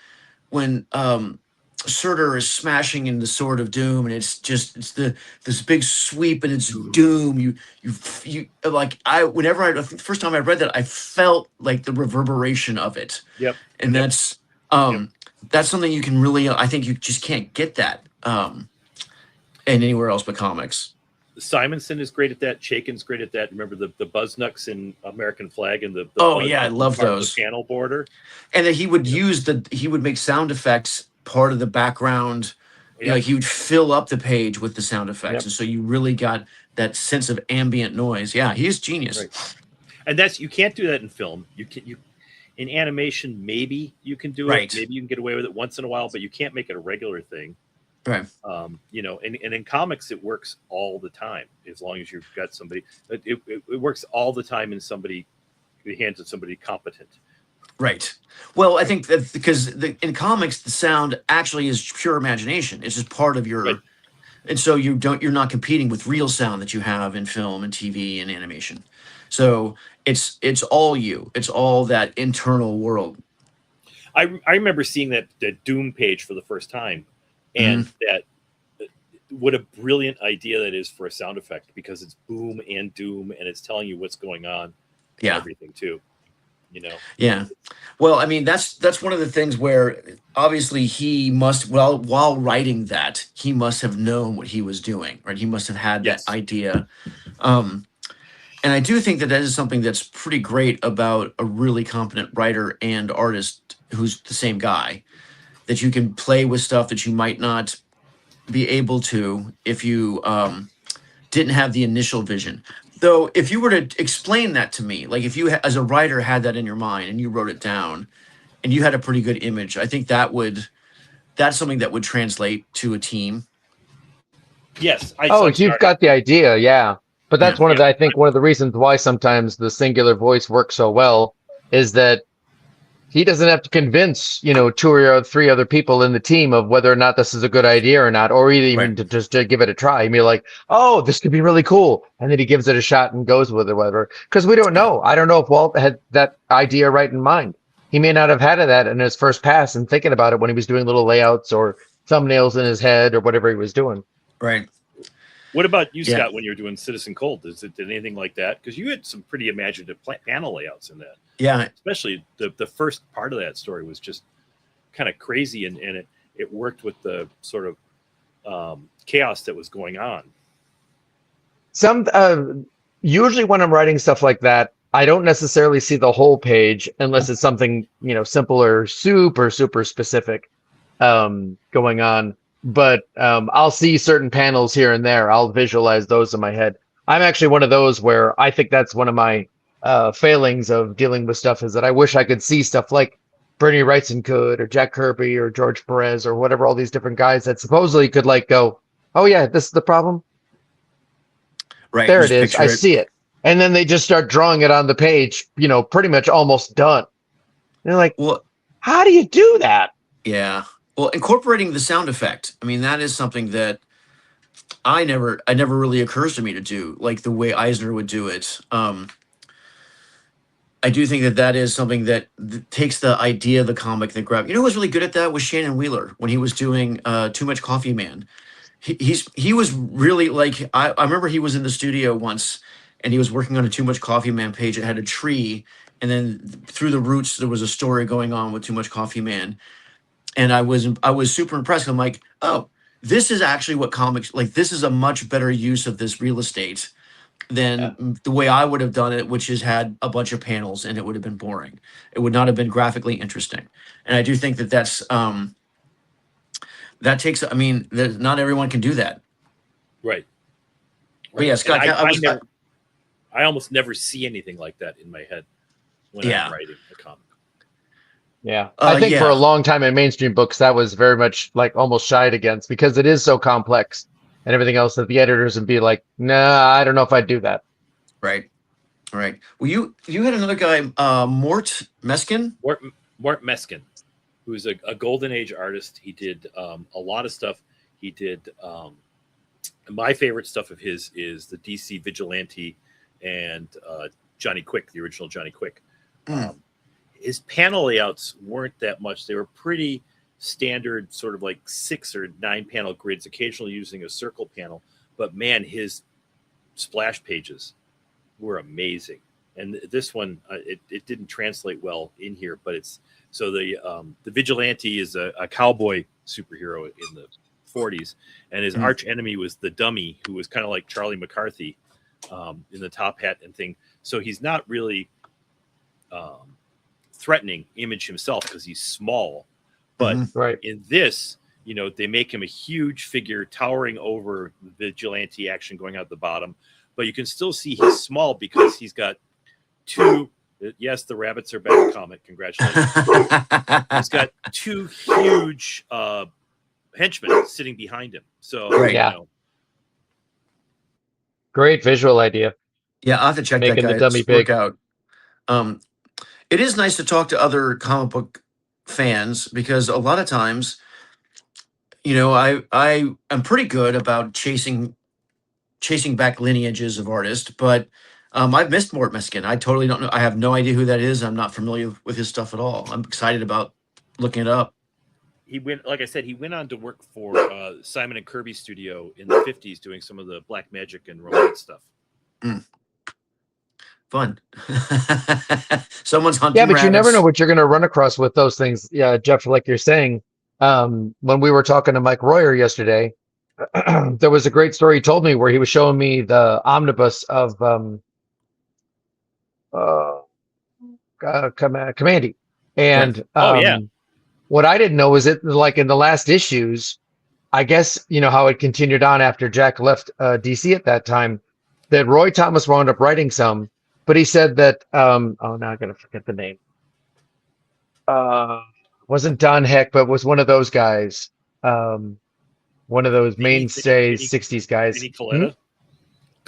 Surtur is smashing in the Sword of Doom, and it's this big sweep, and it's doom. You like, the first time I read that, I felt like the reverberation of it. Yep. And that's something you can really, I think you just can't get that anywhere else but comics. Simonson is great at that. Chaikin's great at that. Remember the Buzznux in American Flag and the I love those. The panel border. And that he would he would make sound effects part of the background. Yep. Like he would fill up the page with the sound effects. Yep. And so you really got that sense of ambient noise. Yeah, he is genius. Right. And that's, you can't do that in film. You in animation, maybe you can do it. Maybe you can get away with it once in a while, but you can't make it a regular thing. Right. You know, and in comics, it works all the time as long as you've got somebody. It works all the time in the hands of somebody competent. Right. Well, I think that because in comics, the sound actually is pure imagination. It's just part of your, and so you're not competing with real sound that you have in film and TV and animation. So it's all you. It's all that internal world. I remember seeing that Doom page for the first time, and that what a brilliant idea that is for a sound effect, because it's boom and doom, and it's telling you what's going on. And everything too. You know. Yeah. Well, I mean, that's one of the things where obviously he must, well, while writing that, he must have known what he was doing, right? He must have had that idea. And I do think that is something that's pretty great about a really competent writer and artist who's the same guy, that you can play with stuff that you might not be able to if you didn't have the initial vision. Though, if you were to explain that to me, like if you as a writer had that in your mind and you wrote it down and you had a pretty good image, I think that's something that would translate to a team. Yes. You've got the idea. Yeah. But that's I think one of the reasons why sometimes the singular voice works so well is that he doesn't have to convince, 2 or 3 other people in the team of whether or not this is a good idea or not, or even to just give it a try. He'd be like, oh, this could be really cool. And then he gives it a shot and goes with it, whatever. Because we don't know. I don't know if Walt had that idea right in mind. He may not have had that in his first pass and thinking about it when he was doing little layouts or thumbnails in his head or whatever he was doing. Right. What about you, Scott, when you're doing Citizen Cold? Did anything like that? Because you had some pretty imaginative panel layouts in that. Yeah. Especially the first part of that story was just kind of crazy, and it worked with the sort of chaos that was going on. Usually when I'm writing stuff like that, I don't necessarily see the whole page unless it's something, simple or super, super specific going on. But I'll see certain panels here and there. I'll visualize those in my head. I'm actually one of those where I think that's one of my failings of dealing with stuff, is that I wish I could see stuff like Bernie Wrightson could, or Jack Kirby, or George Perez, or whatever, all these different guys that supposedly could go, oh yeah, this is the problem. Right. There it is. I see it. And then they just start drawing it on the page, pretty much almost done. And they're like, well, how do you do that? Yeah. Well, incorporating the sound effect. I mean, that is something that I never really occurs to me to do, like the way Eisner would do it. I do think that is something that takes the idea of the comic that grab. Who was really good at that was Shannon Wheeler when he was doing Too Much Coffee Man. He was really like, I remember he was in the studio once and he was working on a Too Much Coffee Man page. It had a tree, and then through the roots there was a story going on with Too Much Coffee Man. And I was super impressed. I'm like, oh, this is actually what comics, like, this is a much better use of this real estate than the way I would have done it, which is had a bunch of panels and it would have been boring. It would not have been graphically interesting. And I do think that that takes, I mean, not everyone can do that. Right. But yeah, Scott, I almost never see anything like that in my head when I'm writing a comic. Yeah, I think for a long time in mainstream books, that was very much like almost shied against, because it is so complex and everything else, that the editors would be like, nah, I don't know if I'd do that. Right. Right. Well, you had another guy, Mort Meskin? Mort Meskin, who's a Golden Age artist. He did a lot of stuff. He did, my favorite stuff of his is the DC Vigilante and Johnny Quick, the original Johnny Quick. His panel layouts weren't that much. They were pretty standard, sort of like 6 or 9 panel grids, occasionally using a circle panel. But man, his splash pages were amazing. And this one, it didn't translate well in here, but it's, so the Vigilante is a cowboy superhero in the 40s, and his arch enemy was the Dummy, who was kind of like Charlie McCarthy in the top hat and thing. So he's not really threatening image himself because he's small, but in this, they make him a huge figure towering over vigilante action going out the bottom, but you can still see he's small because he's got two. Yes, the rabbits are back. Comet, congratulations. He's got two huge henchmen sitting behind him. So Right. Yeah. you know, Great visual idea. Yeah, I'll have to check that Making the guy's dummy big. work out. It is nice to talk to other comic book fans because a lot of times, I am pretty good about chasing back lineages of artists, but I've missed Mort Meskin. I totally don't know. I have no idea who that is. I'm not familiar with his stuff at all. I'm excited about looking it up. he went, like I said, he went on to work for Simon and Kirby Studio in the 50s, doing some of the black magic and romance stuff. Fun. Someone's hunting. Yeah, but you never rabbits. know what you're going to run across with those things. Yeah, Jeff, like you're saying, when we were talking to Mike Royer yesterday, there was a great story he told me where he was showing me the omnibus of Commandy. And what I didn't know was it, like in the last issues, I guess, you know, how it continued on after Jack left DC at that time, that Roy Thomas wound up writing some, but he said that, now I'm going to forget the name. Wasn't Don Heck, but was one of those guys. One of those mainstay 60s guys. Vinnie Coletta?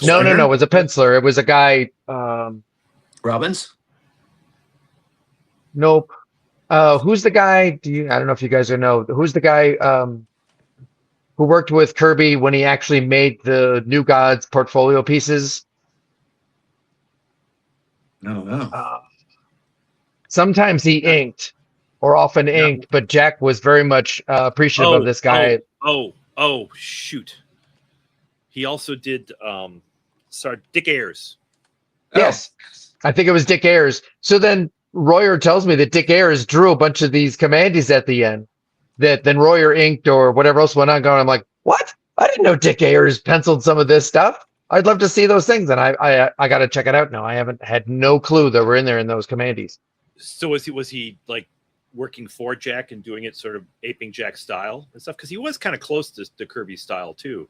No, it was a penciler. It was a guy. Robbins? Nope. Who's the guy? I don't know if you guys know. Who's the guy who worked with Kirby when he actually made the New Gods portfolio pieces? No. Sometimes he inked, or often inked, but Jack was very much appreciative of this guy. Oh, shoot. He also did, Dick Ayers. Yes. I think it was Dick Ayers. So then Royer tells me that Dick Ayers drew a bunch of these Commandees at the end that then Royer inked or whatever else went on. I'm like, what? I didn't know Dick Ayers penciled some of this stuff. I'd love to see those things. And I got to check it out now. I haven't had no clue that were in there in those Commandees. So was he like working for Jack and doing it sort of aping Jack's style and stuff? Because he was kind of close to Kirby's style too.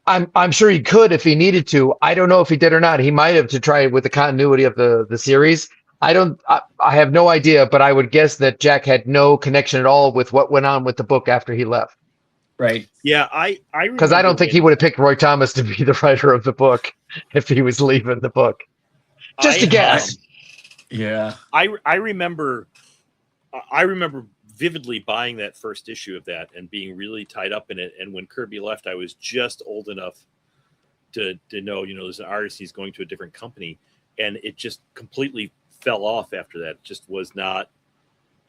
I'm sure he could if he needed to. I don't know if he did or not. He might have to try with the continuity of the series. I have no idea, but I would guess that Jack had no connection at all with what went on with the book after he left. Right. Yeah, because I don't think he would have picked Roy Thomas to be the writer of the book if he was leaving the book. Just a guess. Yeah. I remember vividly buying that first issue of that and being really tied up in it. And when Kirby left, I was just old enough to know, there's an artist, he's going to a different company, and it just completely fell off after that. It just was not,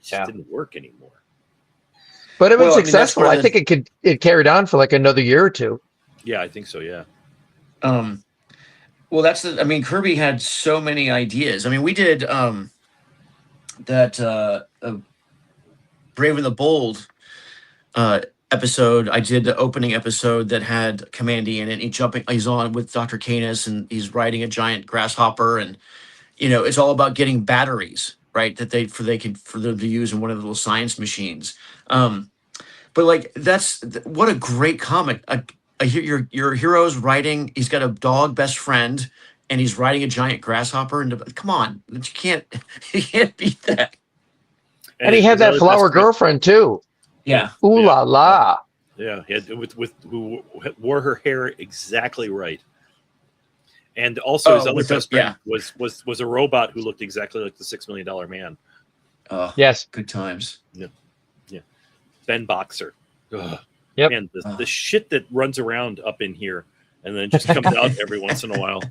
didn't work anymore. But it was successful. I think it carried on for like another year or two. Yeah, I think so. Yeah. Well, Kirby had so many ideas. I mean, we did that Brave and the Bold episode. I did the opening episode that had Commandy in it. He's on with Dr. Canis, and he's riding a giant grasshopper, and it's all about getting batteries, right? That for them to use in one of the little science machines. But like what a great comic. Your hero's riding. He's got a dog best friend, and he's riding a giant grasshopper. And come on, you can't beat that. And he had that flower girlfriend too. Yeah. Ooh la la. Yeah, he had who wore her hair exactly right. And also his other best friend was a robot who looked exactly like the $6 Million Man. Oh, yes. Good times. Yeah. Ben Boxer. Ugh. Yep. Man, the shit that runs around up in here and then just comes out every once in a while.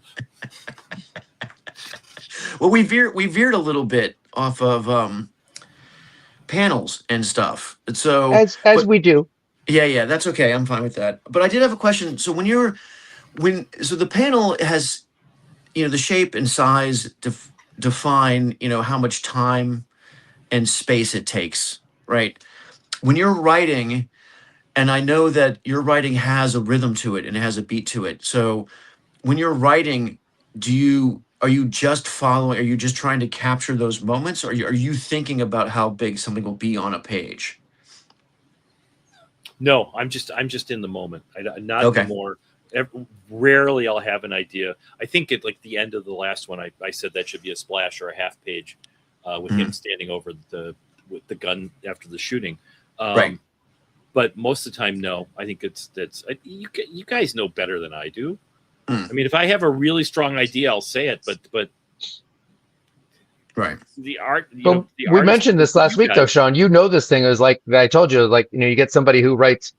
Well, we veered a little bit off of panels and stuff. So as we do. Yeah, that's okay. I'm fine with that. But I did have a question. So so the panel has, the shape and size define, how much time and space it takes, right? When you're writing, and I know that your writing has a rhythm to it and it has a beat to it. So when you're writing, are you just trying to capture those moments? Or are you thinking about how big something will be on a page? No, I'm just in the moment. Not Okay. anymore. rarely I'll have an idea. I think at like the end of the last one, I said that should be a splash or a half page with him standing over with the gun after the shooting. Right. But most of the time, no. I think you guys know better than I do. I mean, if I have a really strong idea, I'll say it. But right. The art. We mentioned this last week, though, Sean. You know this thing is like I told you. Like you get somebody who writes,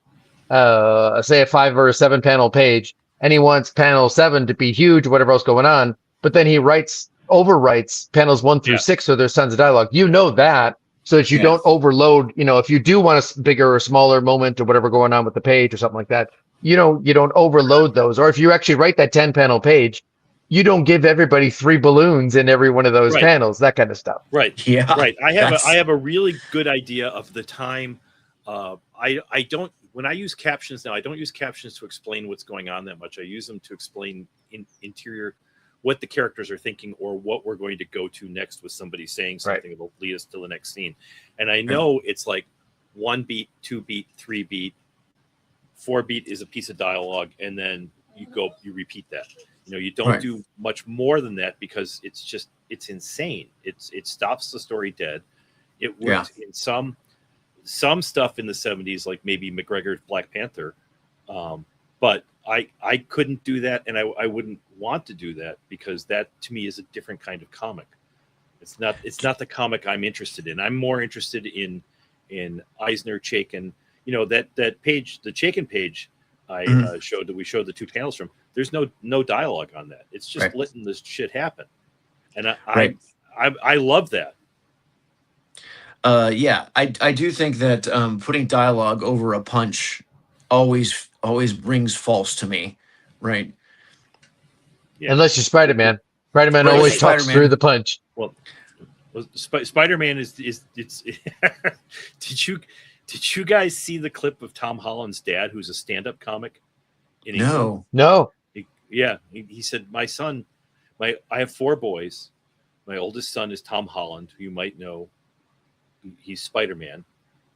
say a 5 or a 7 panel page, and he wants panel 7 to be huge, whatever else going on. But then he overwrites panels 1 through 6, so there's tons of dialogue. You know that. So that you don't overload, if you do want a bigger or smaller moment or whatever going on with the page or something like that, you don't overload those. Or if you actually write that 10 panel page, you don't give everybody 3 balloons in every one of those panels, that kind of stuff. Right. Yeah. Right. I have a really good idea of the time. I don't, when I use captions now, I don't use captions to explain what's going on that much. I use them to explain interior, what the characters are thinking or what we're going to go to next with somebody saying something that will lead us to the next scene. And I know it's like 1 beat, 2 beat, 3 beat, 4 beat is a piece of dialogue. And then you repeat that. You don't do much more than that because it's insane. It stops the story dead. It worked in some stuff in the 70s, like maybe McGregor's Black Panther. But I couldn't do that, and I wouldn't want to do that because that to me is a different kind of comic. It's not the comic I'm interested in. I'm more interested in Eisner, Chaykin. That page, the Chaykin page I showed that we showed the 2 panels from. There's no dialogue on that. It's just letting this shit happen, and I love that. I do think that putting dialogue over a punch always rings false to me, right? Yeah. Unless you're Spider-Man. Spider-Man always talks through the punch. Well, Spider-Man is did you guys see the clip of Tom Holland's dad, who's a stand-up comic? No. He said, my son, I have 4 boys. My oldest son is Tom Holland, who you might know. He's Spider-Man.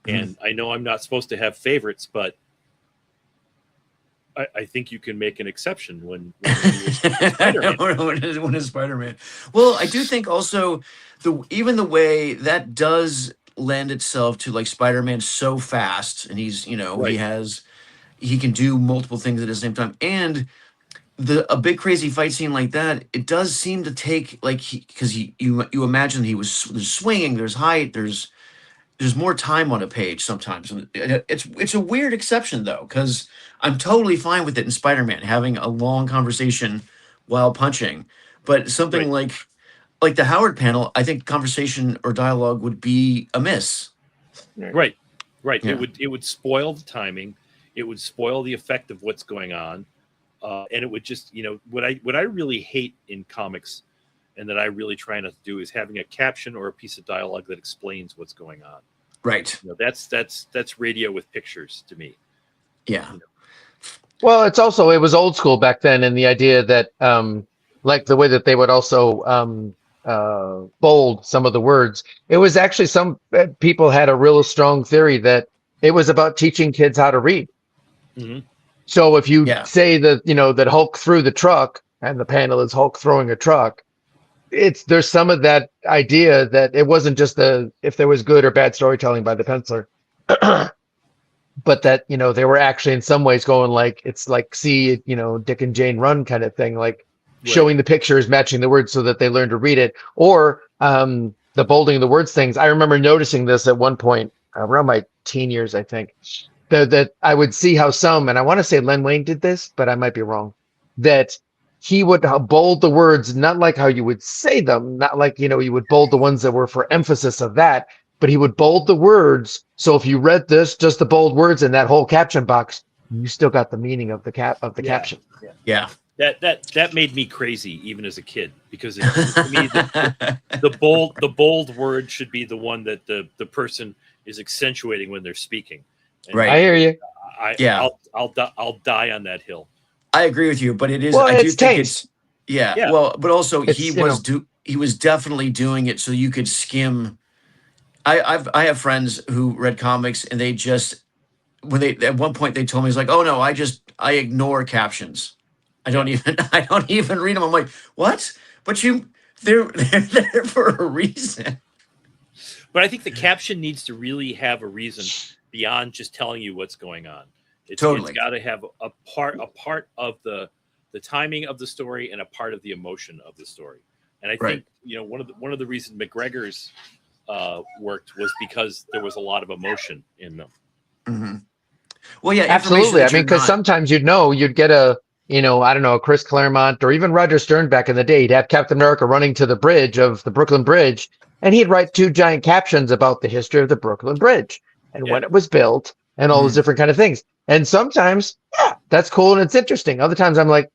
And I know I'm not supposed to have favorites, but I think you can make an exception when Spider-Man. When is Spider-Man? Well, I do think also even the way that does lend itself to like Spider-Man so fast, and he's he can do multiple things at the same time, and a big crazy fight scene like that, it does seem to take like because you imagine there's swinging, there's height, there's more time on a page sometimes. And it's a weird exception though, because I'm totally fine with it in Spider-Man having a long conversation while punching, but something like the Howard panel, I think conversation or dialogue would be amiss. Right. Yeah. It would spoil the timing. It would spoil the effect of what's going on. And it would just, what I really hate in comics and that I really try not to do is having a caption or a piece of dialogue that explains what's going on. Right. That's radio with pictures to me. Yeah. Well, it was old school back then, and the idea that like the way that they would also bold some of the words. It was actually some people had a real strong theory that it was about teaching kids how to read. Mm-hmm. So if you say that, that Hulk threw the truck and the panel is Hulk throwing a truck, there's some of that idea that it wasn't just if there was good or bad storytelling by the penciler, but that, they were actually in some ways going like, it's like, see, Dick and Jane run kind of thing, like showing the pictures, matching the words so that they learn to read it, or the bolding of the words things. I remember noticing this at one point around my teen years, I think. That I would see how some, and I want to say Len Wein did this, but I might be wrong, that he would bold the words, not like how you would say them, not like, you would bold the ones that were for emphasis of that, but he would bold the words. So if you read this, just the bold words in that whole caption box, you still got the meaning of the caption. Yeah. That made me crazy even as a kid, because to me the bold word should be the one that the person is accentuating when they're speaking. And right. I hear you. I'll die on that hill. I agree with you, but it is. Well, I do it's think taste. it's Well, but also he it's, was definitely doing it so you could skim. I have friends who read comics and they just at one point they told me, it's like, oh no, I ignore captions. I don't even read them. I'm like, what? But they're there for a reason. But I think the caption needs to really have a reason beyond just telling you what's going on. It's got to have a part of the timing of the story and a part of the emotion of the story. And I think one of the reasons McGregor's worked was because there was a lot of emotion in them. Mm-hmm. Well, yeah, absolutely. I mean, because sometimes you'd get a, I don't know, Chris Claremont or even Roger Stern back in the day. He'd have Captain America running to the bridge of the Brooklyn Bridge, and he'd write 2 giant captions about the history of the Brooklyn Bridge and when it was built and all those different kind of things. And sometimes, that's cool and it's interesting. Other times I'm like,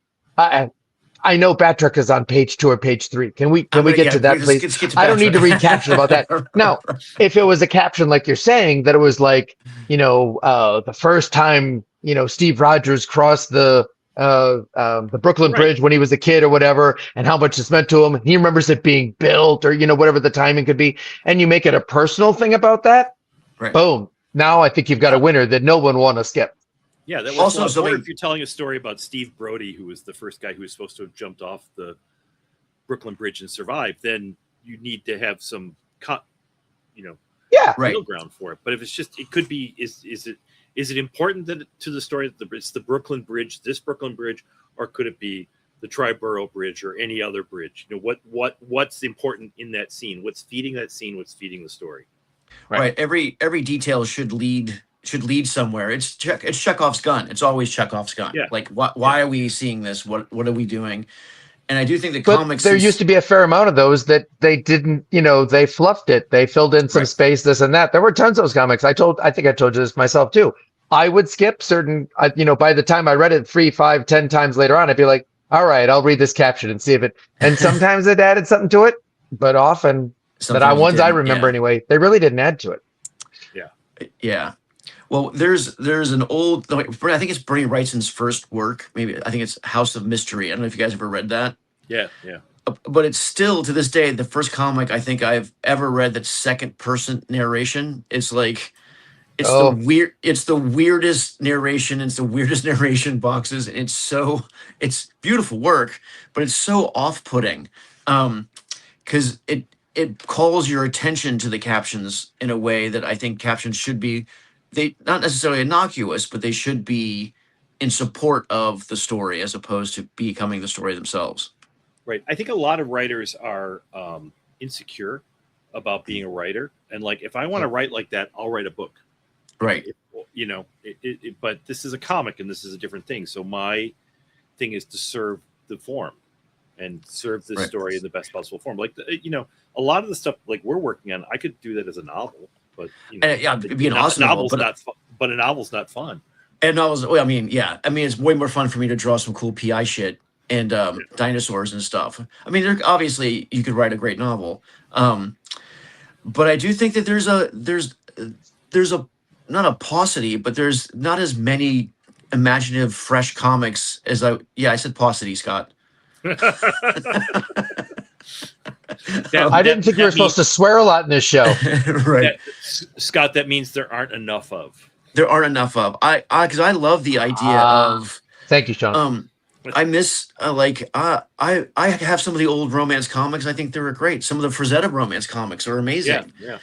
I know Patrick is on page 2 or page 3. Can we get to that, please? I don't need to read caption about that. Now, if it was a caption like you're saying, that it was like, the first time, Steve Rogers crossed the Brooklyn Bridge when he was a kid or whatever, and how much it's meant to him. He remembers it being built or, whatever the timing could be. And you make it a personal thing about that. Right. Boom. Now I think you've got a winner that no one want to skip. Yeah, that was also if you're telling a story about Steve Brody, who was the first guy who was supposed to have jumped off the Brooklyn Bridge and survived, then you need to have some middle ground for it. But if it's just, it could be, is it important to the story that it's the Brooklyn Bridge, this Brooklyn Bridge, or could it be the Triborough Bridge or any other bridge? What's important in that scene? What's feeding that scene? What's feeding the story? Right. Every detail should lead somewhere. It's Chekhov's gun. It's always Chekhov's gun. Yeah. Like, why are we seeing this? What are we doing? And I do think the comics. There used to be a fair amount of those that they didn't. They fluffed it. They filled in some space, this and that. There were tons of those comics. I think I told you this myself too. I would skip certain. By the time I read it 3, 5, 10 times later on, I'd be like, all right, I'll read this caption and see if it. And sometimes it added something to it, but often ones I remember anyway, they really didn't add to it. Yeah. Yeah. Well, there's an old, I think it's Bernie Wrightson's first work. Maybe I think it's House of Mystery. I don't know if you guys ever read that. Yeah. But it's still to this day the first comic I think I've ever read that's second person narration. It's like it's the weirdest narration. It's the weirdest narration boxes. And it's beautiful work, but it's so off-putting because it calls your attention to the captions in a way that I think captions should be. They not necessarily innocuous, but they should be in support of the story as opposed to becoming the story themselves. Right. I think a lot of writers are insecure about being a writer. And like, if I want to write like that, I'll write a book. Right. But this is a comic and this is a different thing. So my thing is to serve the form and serve this story in the best possible form. Like, a lot of the stuff like we're working on, I could do that as a novel. But it'd be an awesome novel, but a novel's not fun. And novels, it's way more fun for me to draw some cool PI shit and dinosaurs and stuff. I mean, obviously you could write a great novel, but I do think that there's a not a paucity, but there's not as many imaginative, fresh comics as I said paucity, Scott. I didn't think we were supposed to swear a lot in this show. Right. Scott, that means there aren't enough of. There aren't enough of. Because I love the idea of. Thank you, Sean. I miss I have some of the old romance comics. I think they were great. Some of the Frazetta romance comics are amazing. Yeah.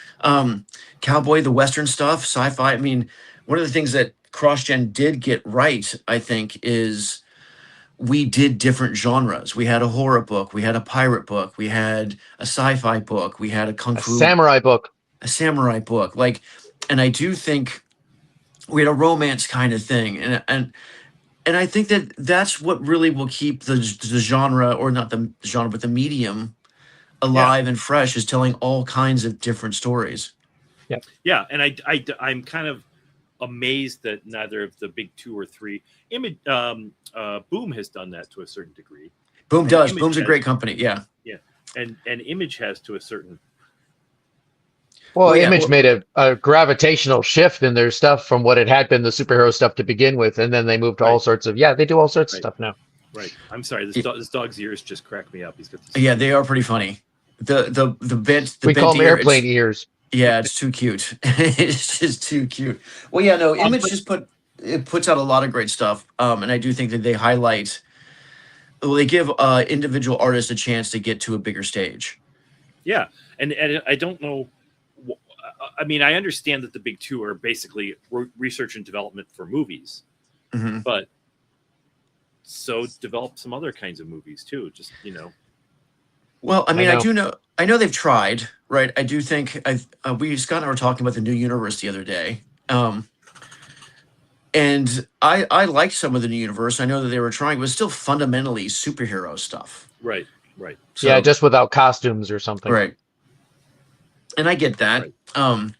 Cowboy, the Western stuff, sci-fi. I mean, one of the things that CrossGen did get right, I think, is we did different genres. We had a horror book, we had a pirate book, we had a sci-fi book, we had a kung fu samurai book. And I do think we had a romance kind of thing, and I think that that's what really will keep the genre, or not the genre, but the medium alive and fresh, is telling all kinds of different stories. Yeah, and I'm kind of amazed that neither of the big 2 or 3 Boom has done that to a certain degree. Boom does. Boom's a great company. Yeah. And Image has to a certain. Well, Image made a gravitational shift in their stuff from what it had been the superhero stuff to begin with, and then they moved to all sorts of they do all sorts of stuff now. Right. I'm sorry. This dog's ears just crack me up. He's got this. Yeah, they are pretty funny. The bent. We call them airplane ears. Yeah, it's too cute. It's just too cute. Well, Image just put it puts out a lot of great stuff. And I do think that they highlight, well, they give individual artists a chance to get to a bigger stage. Yeah, and I don't know. I mean, I understand that the big two are basically research and development for movies, but so develop some other kinds of movies too. Just Well, I mean, I know they've tried, right? I do think Scott and I were talking about the new universe the other day. And I liked some of the new universe. I know that they were trying, but it's still fundamentally superhero stuff. Right. So, yeah, just without costumes or something. Right. And I get that. Right.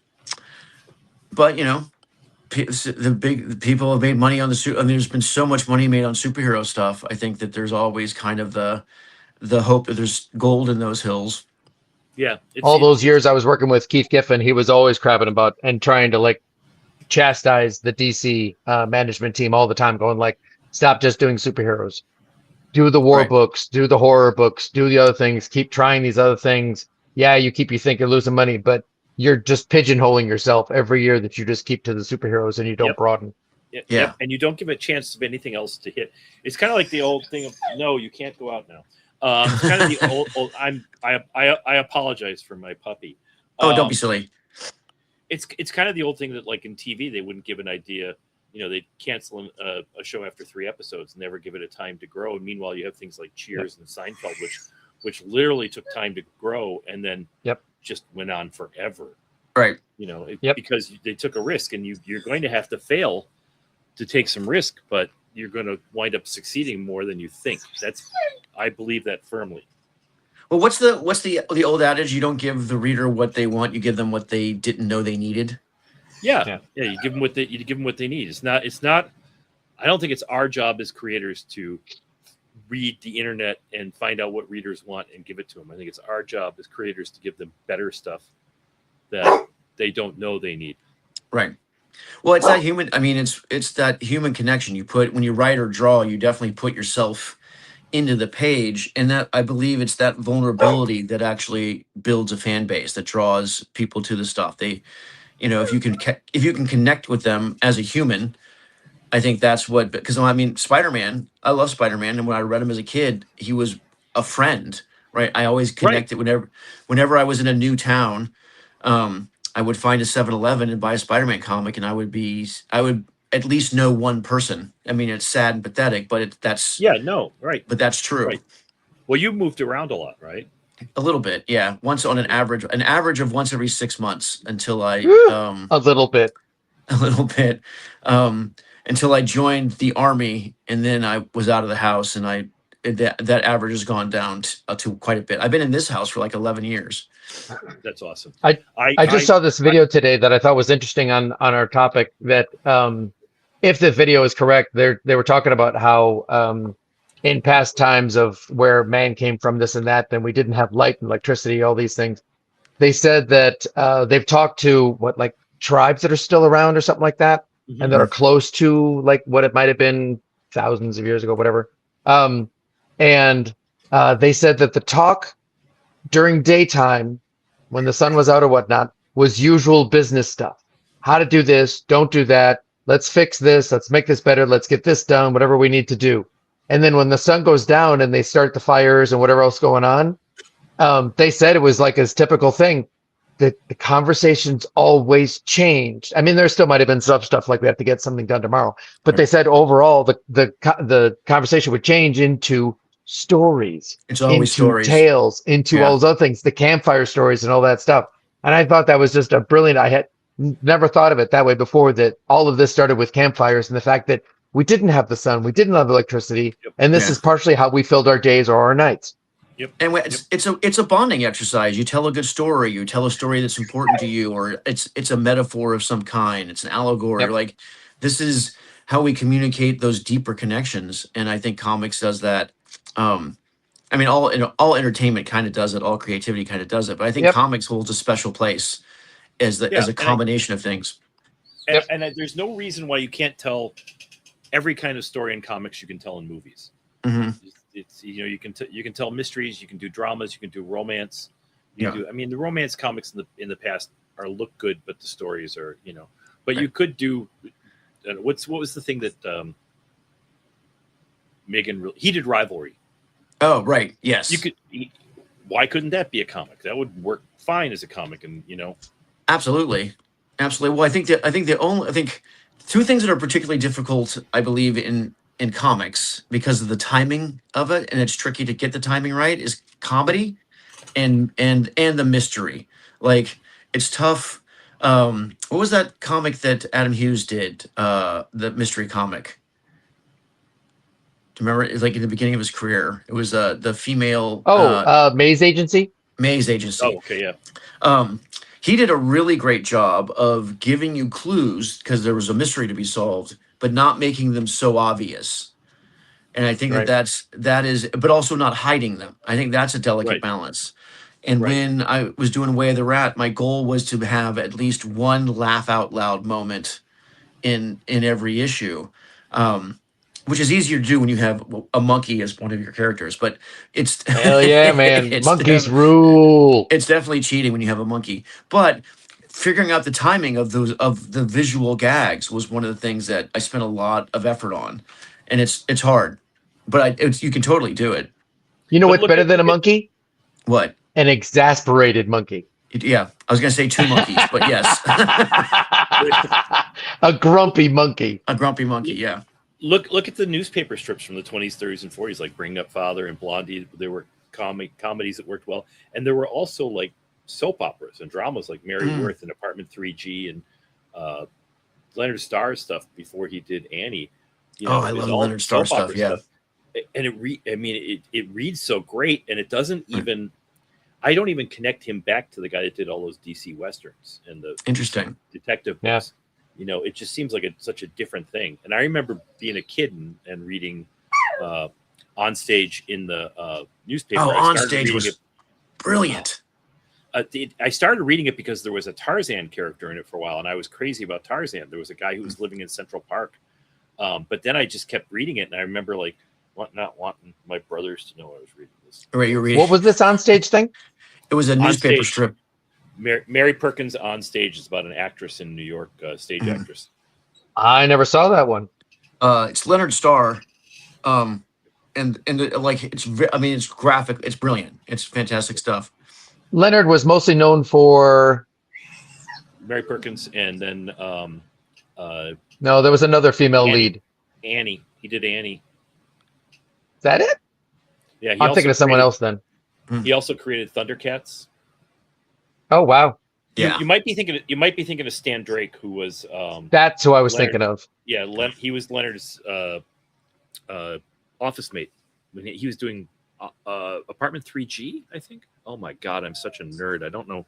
But the people have made money on the I mean, there's been so much money made on superhero stuff. I think that there's always kind of the hope that there's gold in those hills. Yeah. All those years I was working with Keith Giffen, he was always crabbing about and trying to like chastise the DC management team all the time, going like, stop just doing superheroes. Do the war books, do the horror books, do the other things, keep trying these other things. Yeah, you think you're losing money, but you're just pigeonholing yourself every year that you just keep to the superheroes and you don't broaden. Yeah. And you don't give a chance of anything else to hit. It's kind of like the old thing of, no, you can't go out now. It's kind of the old I apologize for my puppy. Oh, don't be silly. It's kind of the old thing that like in TV, they wouldn't give an idea. They'd cancel a show after 3 episodes and never give it a time to grow. And meanwhile, you have things like Cheers and Seinfeld, which literally took time to grow and then just went on forever. Right. Because they took a risk, and you're going to have to fail to take some risk, but you're going to wind up succeeding more than you think. I believe that firmly. Well, what's the old adage? You don't give the reader what they want; you give them what they didn't know they needed. Yeah. You give them what they need. It's not. I don't think it's our job as creators to read the internet and find out what readers want and give it to them. I think it's our job as creators to give them better stuff that they don't know they need. Right. Well, it's that human. I mean, it's that human connection. When you write or draw, you definitely put yourself into the page, and that, I believe, it's that vulnerability that actually builds a fan base, that draws people to the stuff. They, if you can connect with them as a human, I think that's what. Because I mean, Spider-Man, I love Spider-Man, and when I read him as a kid, he was a friend, right? I always connected whenever I was in a new town. I would find a 7-Eleven and buy a Spider-Man comic, and I would at least know one person. I mean, it's sad and pathetic, but that's But that's true. Right. Well, you moved around a lot, right? A little bit, yeah. Once on an average of once every 6 months until I a little bit, until I joined the Army, and then I was out of the house, and that average has gone down to quite a bit. I've been in this house for like 11 years. That's awesome. I just saw this video today that I thought was interesting on our topic. That if the video is correct, they were talking about how in past times of where man came from, this and that, then we didn't have light and electricity, all these things. They said that they've talked to like tribes that are still around or something like that, and that are close to like what it might have been thousands of years ago, whatever. And they said that the talk during daytime, when the sun was out or whatnot, was usual business stuff. How to do this, don't do that. Let's fix this. Let's make this better. Let's get this done, whatever we need to do. And then when the sun goes down and they start the fires and whatever else going on, they said it was like his typical thing. The conversations always changed. I mean, there still might have been some stuff like we have to get something done tomorrow, but they said overall the conversation would change into stories. It's always stories, tales, into all those other things, the campfire stories and all that stuff. And I thought that was just a brilliant. I had never thought of it that way before. That all of this started with campfires and the fact that we didn't have the sun, we didn't have electricity, and this is partially how we filled our days or our nights. Yep. And it's a bonding exercise. You tell a good story. You tell a story that's important to you, or it's a metaphor of some kind. It's an allegory. Yep. Like, this is how we communicate those deeper connections. And I think comics does that. I mean, all entertainment kind of does it. All creativity kind of does it. But I think comics holds a special place as a combination of things. And there's no reason why you can't tell every kind of story in comics you can tell in movies. Mm-hmm. It's you can tell mysteries, you can do dramas, you can do romance. I mean, the romance comics in the past look good, but the stories are, but you could do what was the thing that Megan he did Rivalry. Oh, right. Yes. Why couldn't that be a comic? That would work fine as a comic, and Absolutely. Well, I think two things that are particularly difficult, I believe, in comics because of the timing of it, and it's tricky to get the timing right, is comedy and the mystery. Like, it's tough. What was that comic that Adam Hughes did? The mystery comic. Do you remember? It's like in the beginning of his career. It was the female. Maze Agency. Maze Agency. Oh, okay, yeah. He did a really great job of giving you clues because there was a mystery to be solved, but not making them so obvious. And I think that is, but also not hiding them. I think that's a delicate balance. And when I was doing Way of the Rat, my goal was to have at least one laugh out loud moment in every issue, which is easier to do when you have a monkey as one of your characters. But it's hell yeah, man, monkeys rule. It's definitely cheating when you have a monkey. But figuring out the timing of the visual gags was one of the things that I spent a lot of effort on, and it's hard, but you can totally do it. You know what's better than a monkey? What? An exasperated monkey. Yeah, I was gonna say two monkeys, but yes, a grumpy monkey. A grumpy monkey, yeah. Look at the newspaper strips from the 20s, 30s, and 40s, like Bring Up Father and Blondie. There were comedies that worked well, and there were also like soap operas and dramas like Mary Worth and Apartment 3G and Leonard Starr stuff before he did Annie. I love Leonard Starr stuff. Yeah, and it reads so great, and it doesn't even. I don't even connect him back to the guy that did all those DC westerns and the interesting detective books. It just seems like such a different thing. And I remember being a kid and reading On Stage in the newspaper. On Stage was brilliant. I started reading it because there was a Tarzan character in it for a while, and I was crazy about Tarzan. There was a guy who was living in Central Park. But then I just kept reading it, and I remember not wanting my brothers to know I was reading this. Right, you're reading. What was this On Stage thing? It was a newspaper strip. Mary Perkins On Stage is about an actress in New York, stage actress. I never saw that one. It's Leonard Starr, and like it's graphic. It's brilliant. It's fantastic stuff. Leonard was mostly known for Mary Perkins, and then no, there was another female lead. Annie. He did Annie. Is that it? Yeah, I'm thinking of someone else then. He also created Thundercats. Oh wow! Yeah, you might be thinking of Stan Drake, who was. That's who I was thinking of. Yeah, he was Leonard's office mate when he was doing Apartment 3G, I think. Oh my God, I'm such a nerd. I don't know.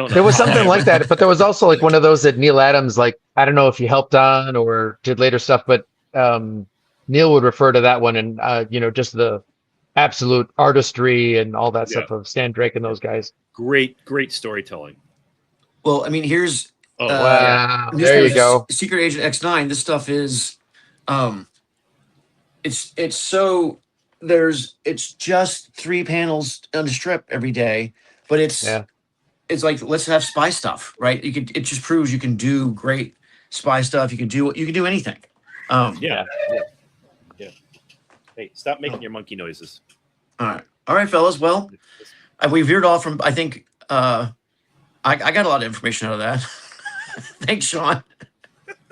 There was something like that, but there was also like one of those that Neil Adams, like I don't know if he helped on or did later stuff, but Neil would refer to that one and just the absolute artistry and all that stuff of Stan Drake and those guys. Great storytelling. Well, I mean, here's wow. There you go. Secret Agent X9. This stuff is, it's just 3 panels on a strip every day, but it's like, let's have spy stuff, right? It just proves you can do great spy stuff. You can do anything. Yeah. Hey, stop making your monkey noises. All right, fellas. Well, we veered off from. I think I got a lot of information out of that. Thanks, Sean.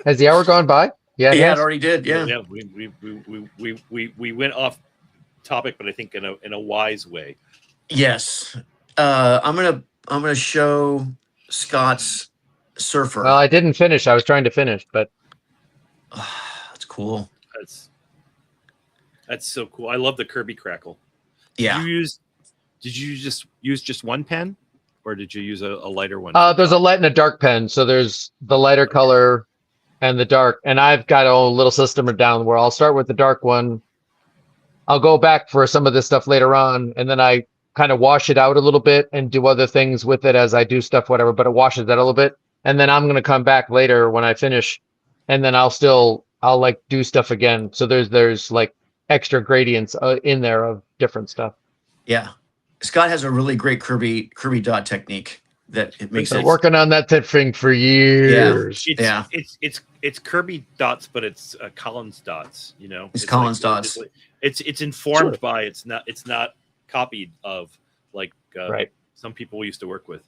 Has the hour gone by? Yeah, it already did. Yeah. Yeah. We went off topic, but I think in a wise way. Yes. I'm gonna show Scott's Surfer. Well, I didn't finish. I was trying to finish, but that's cool. That's so cool. I love the Kirby crackle. Yeah. Did you just use one pen, or did you use a lighter one? There's a light and a dark pen. So there's the lighter color and the dark. And I've got a little system down where I'll start with the dark one. I'll go back for some of this stuff later on, and then I kind of wash it out a little bit and do other things with it as I do stuff, whatever. But it washes that a little bit, and then I'm gonna come back later when I finish, and then I'll like do stuff again. So there's like extra gradients in there of different stuff. Yeah, Scott has a really great Kirby dot technique that it makes Been working on that thing for years. It's it's Kirby dots, but it's Collins dots. You know, it's Collins dots. It's informed by. It's not copied of like right. some people we used to work with.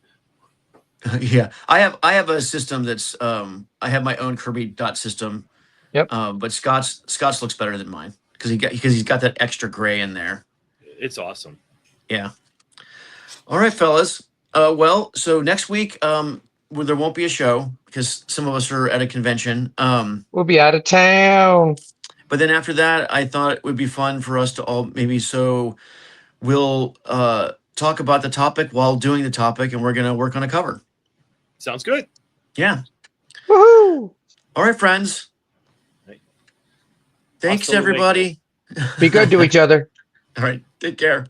Yeah, I have a system that's I have my own Kirby dot system. Yep. But Scott's looks better than mine because he's got that extra gray in there. It's awesome. Yeah. All right, fellas. Well, so next week there won't be a show because some of us are at a convention. We'll be out of town. But then after that, I thought it would be fun for us to all we'll talk about the topic while doing the topic, and we're gonna work on a cover. Sounds good. Yeah. Woohoo! All right, friends. Right. Thanks, everybody. Be good to each other. All right. Take care.